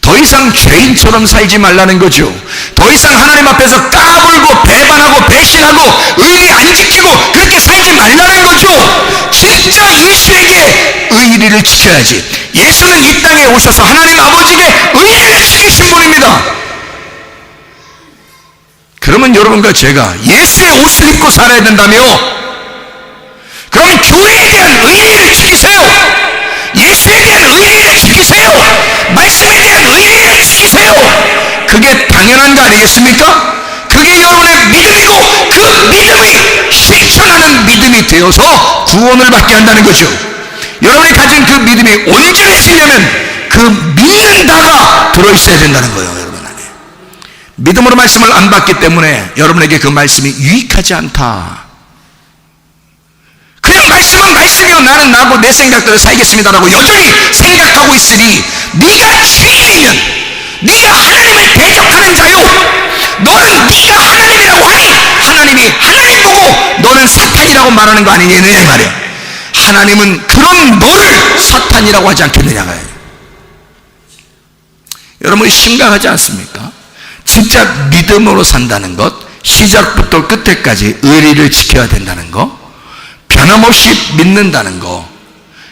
더 이상 죄인처럼 살지 말라는 거죠. 더 이상 하나님 앞에서 까불고 배반하고 배신하고 의리 안 지키고 그렇게 살지 말라는 거죠. 진짜 예수에게 의리를 지켜야지. 예수는 이 땅에 오셔서 하나님 아버지에게 의리를 지키신 분입니다. 그러면 여러분과 제가 예수의 옷을 입고 살아야 된다며? 그럼 교회에 대한 의리를 지키세요. 예수에 대한 의리를 지키세요. 말씀에 대한 의리를 지키세요. 그게 당연한 거 아니겠습니까? 그게 여러분의 믿음이고 그 믿음이 실천하는 믿음이 되어서 구원을 받게 한다는 거죠. 여러분이 가진 그 믿음이 온전해지려면 그 믿는다가 들어있어야 된다는 거예요. 여러분 안에 믿음으로 말씀을 안 받기 때문에 여러분에게 그 말씀이 유익하지 않다. 그냥 말씀은 말씀이요, 나는 나고 내 생각대로 살겠습니다라고 여전히 생각하고 있으니 네가 죄인이면 네가 하나님을 대적하는 자요, 너는 네가 하나님이라고 하니 하나님이 하나님 보고 너는 사탄이라고 말하는 거 아니겠느냐 이 말이야. 하나님은 그런 너를 사탄이라고 하지 않겠느냐가. 여러분 심각하지 않습니까? 진짜 믿음으로 산다는 것, 시작부터 끝에까지 의리를 지켜야 된다는 거, 변함없이 믿는다는 거.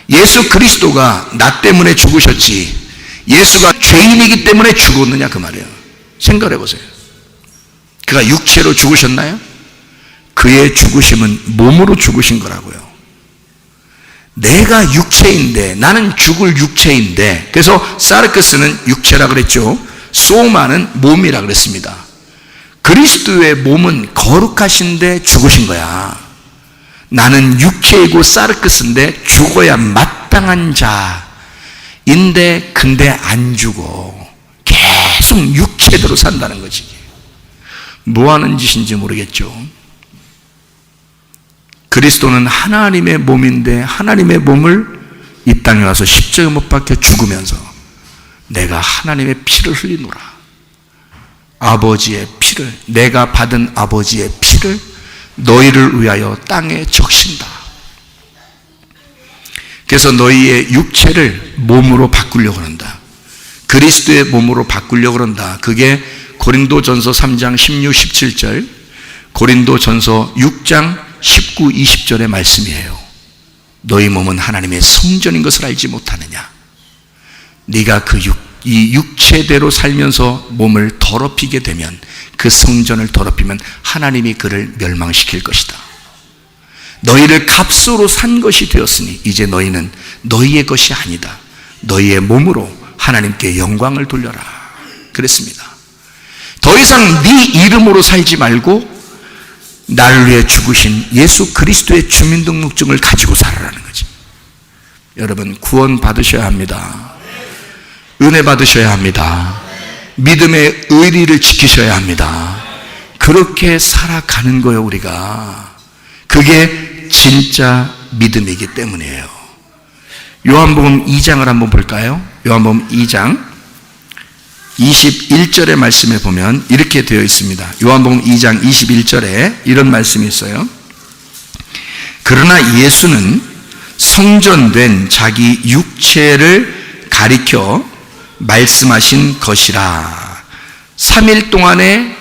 예수 그리스도가 나 때문에 죽으셨지 예수가 죄인이기 때문에 죽었느냐 그 말이에요. 생각해 보세요. 그가 육체로 죽으셨나요? 그의 죽으심은 몸으로 죽으신 거라고요. 내가 육체인데, 나는 죽을 육체인데, 그래서 사르크스는 육체라 그랬죠. 소마는 몸이라 그랬습니다. 그리스도의 몸은 거룩하신데 죽으신 거야. 나는 육체이고 사르크스인데 죽어야 마땅한 자인데 근데 안 죽어. 계속 육체대로 산다는 거지. 뭐 하는 짓인지 모르겠죠. 그리스도는 하나님의 몸인데 하나님의 몸을 이 땅에 와서 십자가에 못 박혀 죽으면서 내가 하나님의 피를 흘리노라. 아버지의 피를, 내가 받은 아버지의 피를 너희를 위하여 땅에 적신다. 그래서 너희의 육체를 몸으로 바꾸려고 한다. 그리스도의 몸으로 바꾸려고 한다. 그게 고린도전서 3장 16, 17절, 고린도전서 6장 19, 20절의 말씀이에요. 너희 몸은 하나님의 성전인 것을 알지 못하느냐. 네가 이 육체대로 살면서 몸을 더럽히게 되면, 그 성전을 더럽히면 하나님이 그를 멸망시킬 것이다. 너희를 값으로 산 것이 되었으니 이제 너희는 너희의 것이 아니다. 너희의 몸으로 하나님께 영광을 돌려라. 그랬습니다. 더 이상 네 이름으로 살지 말고 나를 위해 죽으신 예수 그리스도의 주민등록증을 가지고 살아라는 거지. 여러분, 구원 받으셔야 합니다. 은혜 받으셔야 합니다. 믿음의 의리를 지키셔야 합니다. 그렇게 살아가는 거예요, 우리가. 그게 진짜 믿음이기 때문이에요. 요한복음 2장을 한번 볼까요? 요한복음 2장 21절의 말씀에 보면 이렇게 되어 있습니다. 요한복음 2장 21절에 이런 말씀이 있어요. 그러나 예수는 성전된 자기 육체를 가리켜 말씀하신 것이라. 3일 동안에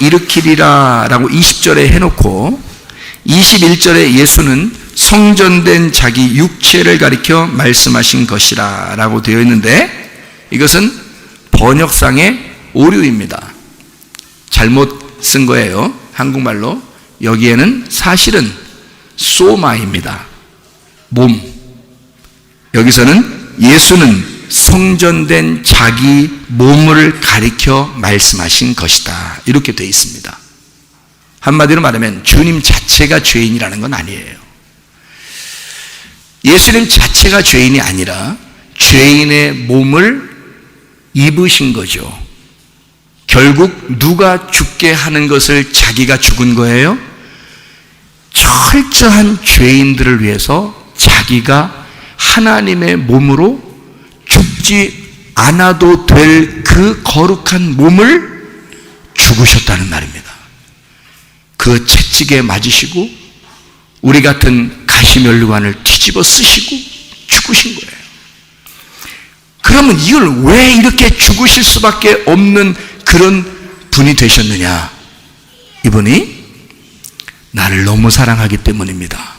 일으키리라 라고 20절에 해놓고 21절에 예수는 성전된 자기 육체를 가리켜 말씀하신 것이라 라고 되어 있는데, 이것은 번역상의 오류입니다. 잘못 쓴 거예요. 한국말로. 여기에는 사실은 소마입니다. 몸. 여기서는 예수는 성전된 자기 몸을 가리켜 말씀하신 것이다. 이렇게 되어 있습니다. 한마디로 말하면 주님 자체가 죄인이라는 건 아니에요. 예수님 자체가 죄인이 아니라 죄인의 몸을 입으신 거죠. 결국 누가 죽게 하는 것을 자기가 죽은 거예요? 철저한 죄인들을 위해서 자기가 하나님의 몸으로 죽지 않아도 될 그 거룩한 몸을 죽으셨다는 말입니다. 그 채찍에 맞으시고 우리 같은 가시면류관을 뒤집어 쓰시고 죽으신 거예요. 그러면 이걸 왜 이렇게 죽으실 수밖에 없는 그런 분이 되셨느냐? 이분이 나를 너무 사랑하기 때문입니다.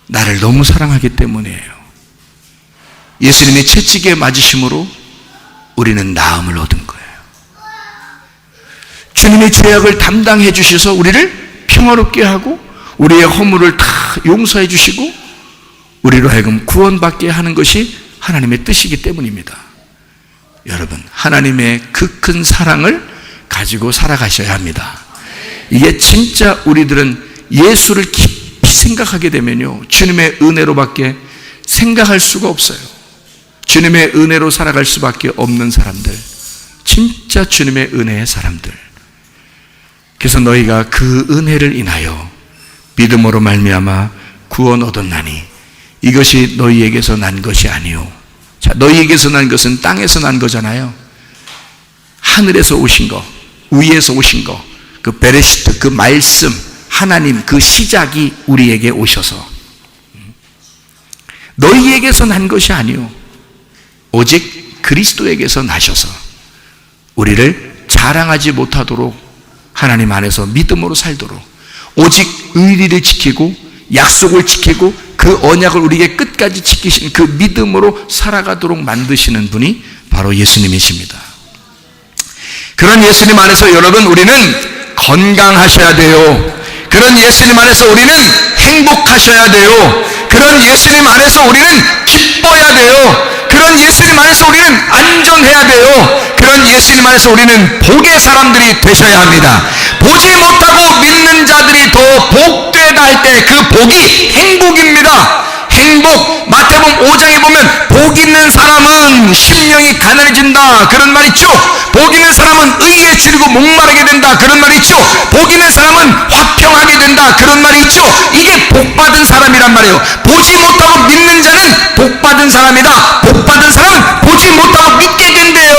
나를 너무 사랑하기 때문이에요. 예수님의 채찍에 맞으심으로 우리는 나음을 얻은 거예요. 주님의 죄악을 담당해 주셔서 우리를 평화롭게 하고 우리의 허물을 다 용서해 주시고 우리로 하여금 구원받게 하는 것이 하나님의 뜻이기 때문입니다. 여러분, 하나님의 그 큰 사랑을 가지고 살아가셔야 합니다. 이게 진짜 우리들은 예수를 깊이 생각하게 되면요, 주님의 은혜로밖에 생각할 수가 없어요. 주님의 은혜로 살아갈 수밖에 없는 사람들, 진짜 주님의 은혜의 사람들. 그래서 너희가 그 은혜를 인하여 믿음으로 말미암아 구원 얻었나니 이것이 너희에게서 난 것이 아니요. 자, 너희에게서 난 것은 땅에서 난 거잖아요. 하늘에서 오신 거, 위에서 오신 거, 그 베레시트, 그 말씀, 하나님 그 시작이 우리에게 오셔서 너희에게서 난 것이 아니요, 오직 그리스도에게서 나셔서 우리를 자랑하지 못하도록 하나님 안에서 믿음으로 살도록, 오직 의리를 지키고 약속을 지키고 그 언약을 우리에게 끝까지 지키신 그 믿음으로 살아가도록 만드시는 분이 바로 예수님이십니다. 그런 예수님 안에서 여러분, 우리는 건강하셔야 돼요. 그런 예수님 안에서 우리는 행복하셔야 돼요. 그런 예수님 안에서 우리는 기뻐야 돼요. 그런 예수님 안에서 우리는 안전해야 돼요. 그런 예수님 안에서 우리는 복의 사람들이 되셔야 합니다. 보지 못하고 믿는 자들이 더 복되다 할 때 그 복이 행복입니다. 행복, 마태복음 5장에 보면 복 있는 사람은 심령이 가난해진다 그런 말 있죠. 복 있는 사람은 의에 줄이고 목마르게 된다 그런 말 있죠. 복 있는 사람은 화평하게 된다 그런 말이 있죠. 이게 복받은 사람이란 말이에요. 보지 못하고 믿는 자는 복받은 사람이다. 복받은 사람은 보지 못하고 믿게 된대요.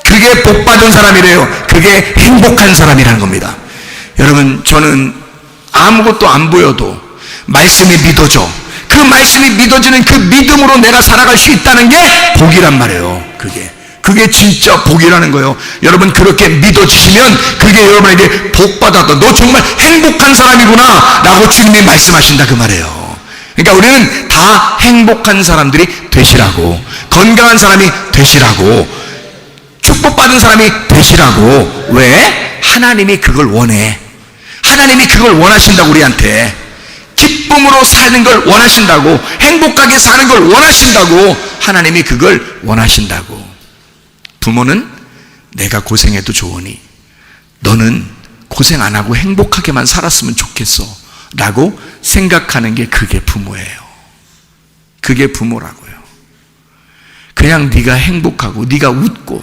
그게 그게 복받은 사람이래요. 그게 행복한 사람이라는 겁니다. 여러분, 저는 아무것도 안 보여도 말씀이 믿어져. 그 말씀이 믿어지는 그 믿음으로 내가 살아갈 수 있다는 게 복이란 말이에요. 그게 진짜 복이라는 거예요. 여러분, 그렇게 믿어지시면 그게 여러분에게 복받았다, 너 정말 행복한 사람이구나 라고 주님이 말씀하신다, 그 말이에요. 그러니까 우리는 다 행복한 사람들이 되시라고, 건강한 사람이 되시라고, 축복받은 사람이 되시라고. 왜? 하나님이 그걸 원해. 하나님이 그걸 원하신다고. 우리한테 기쁨으로 사는 걸 원하신다고, 행복하게 사는 걸 원하신다고. 하나님이 그걸 원하신다고. 부모는 내가 고생해도 좋으니 너는 고생 안 하고 행복하게만 살았으면 좋겠어 라고 생각하는 게 그게 부모예요. 그게 부모라고요. 그냥 네가 행복하고 네가 웃고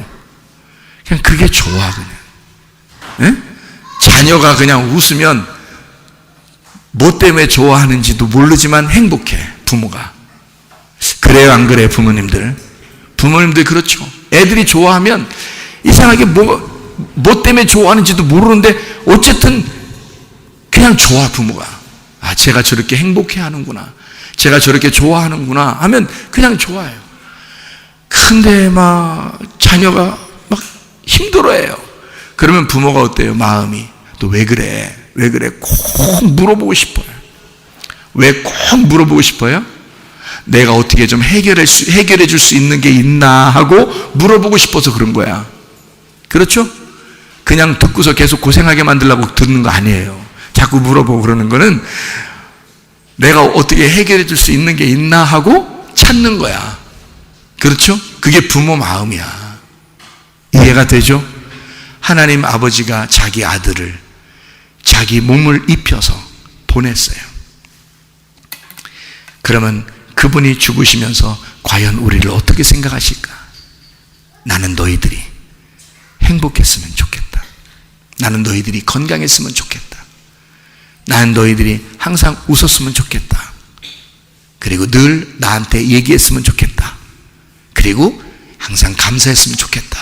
그냥 그게 좋아. 그냥 자녀가 그냥 웃으면 뭐 때문에 좋아하는지도 모르지만 행복해. 부모가 그래요, 안 그래요? 부모님들 그렇죠. 애들이 좋아하면 이상하게 뭐 때문에 좋아하는지도 모르는데 어쨌든 그냥 좋아. 부모가 제가 저렇게 행복해 하는구나, 제가 저렇게 좋아하는구나 하면 그냥 좋아요. 근데 막 자녀가 막 힘들어해요. 그러면 부모가 어때요? 마음이 또 왜 그래 꼭 물어보고 싶어요. 왜 꼭 물어보고 싶어요? 내가 어떻게 좀 해결해 줄 수 있는 게 있나 하고 물어보고 싶어서 그런 거야. 그렇죠? 그냥 듣고서 계속 고생하게 만들려고 듣는 거 아니에요. 자꾸 물어보고 그러는 거는 내가 어떻게 해결해 줄 수 있는 게 있나 하고 찾는 거야. 그렇죠? 그게 부모 마음이야. 이해가 되죠? 하나님 아버지가 자기 아들을 자기 몸을 입혀서 보냈어요. 그러면 그분이 죽으시면서 과연 우리를 어떻게 생각하실까? 나는 너희들이 행복했으면 좋겠다. 나는 너희들이 건강했으면 좋겠다. 나는 너희들이 항상 웃었으면 좋겠다. 그리고 늘 나한테 얘기했으면 좋겠다. 그리고 항상 감사했으면 좋겠다.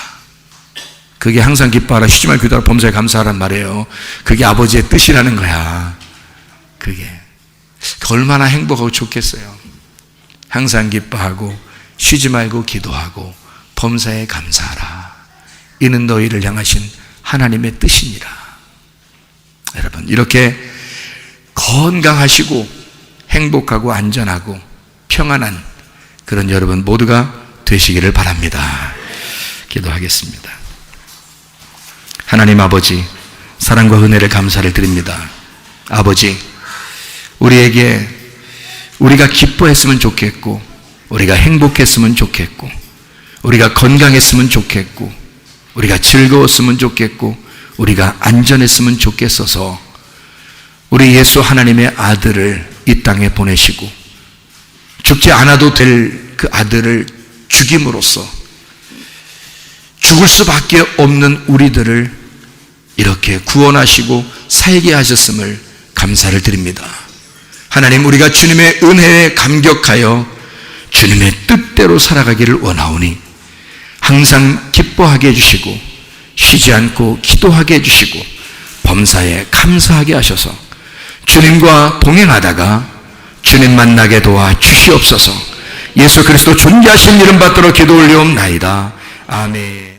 그게 항상 기뻐하라, 쉬지 말고 기도하라, 범사에 감사하란 말이에요. 그게 아버지의 뜻이라는 거야. 그게 얼마나 행복하고 좋겠어요. 항상 기뻐하고 쉬지 말고 기도하고 범사에 감사하라. 이는 너희를 향하신 하나님의 뜻이니라. 여러분, 이렇게 건강하시고 행복하고 안전하고 평안한 그런 여러분 모두가 되시기를 바랍니다. 기도하겠습니다. 하나님 아버지, 사랑과 은혜를 감사를 드립니다. 아버지, 우리에게 우리가 기뻐했으면 좋겠고, 우리가 행복했으면 좋겠고, 우리가 건강했으면 좋겠고, 우리가 즐거웠으면 좋겠고, 우리가 안전했으면 좋겠어서 우리 예수 하나님의 아들을 이 땅에 보내시고 죽지 않아도 될 그 아들을 죽임으로써 죽을 수밖에 없는 우리들을 이렇게 구원하시고 살게 하셨음을 감사를 드립니다. 하나님, 우리가 주님의 은혜에 감격하여 주님의 뜻대로 살아가기를 원하오니 항상 기뻐하게 해주시고 쉬지 않고 기도하게 해주시고 범사에 감사하게 하셔서 주님과 동행하다가 주님 만나게 도와 주시옵소서. 예수 그리스도 존귀하신 이름 받들어 기도 올리옵나이다. 아멘.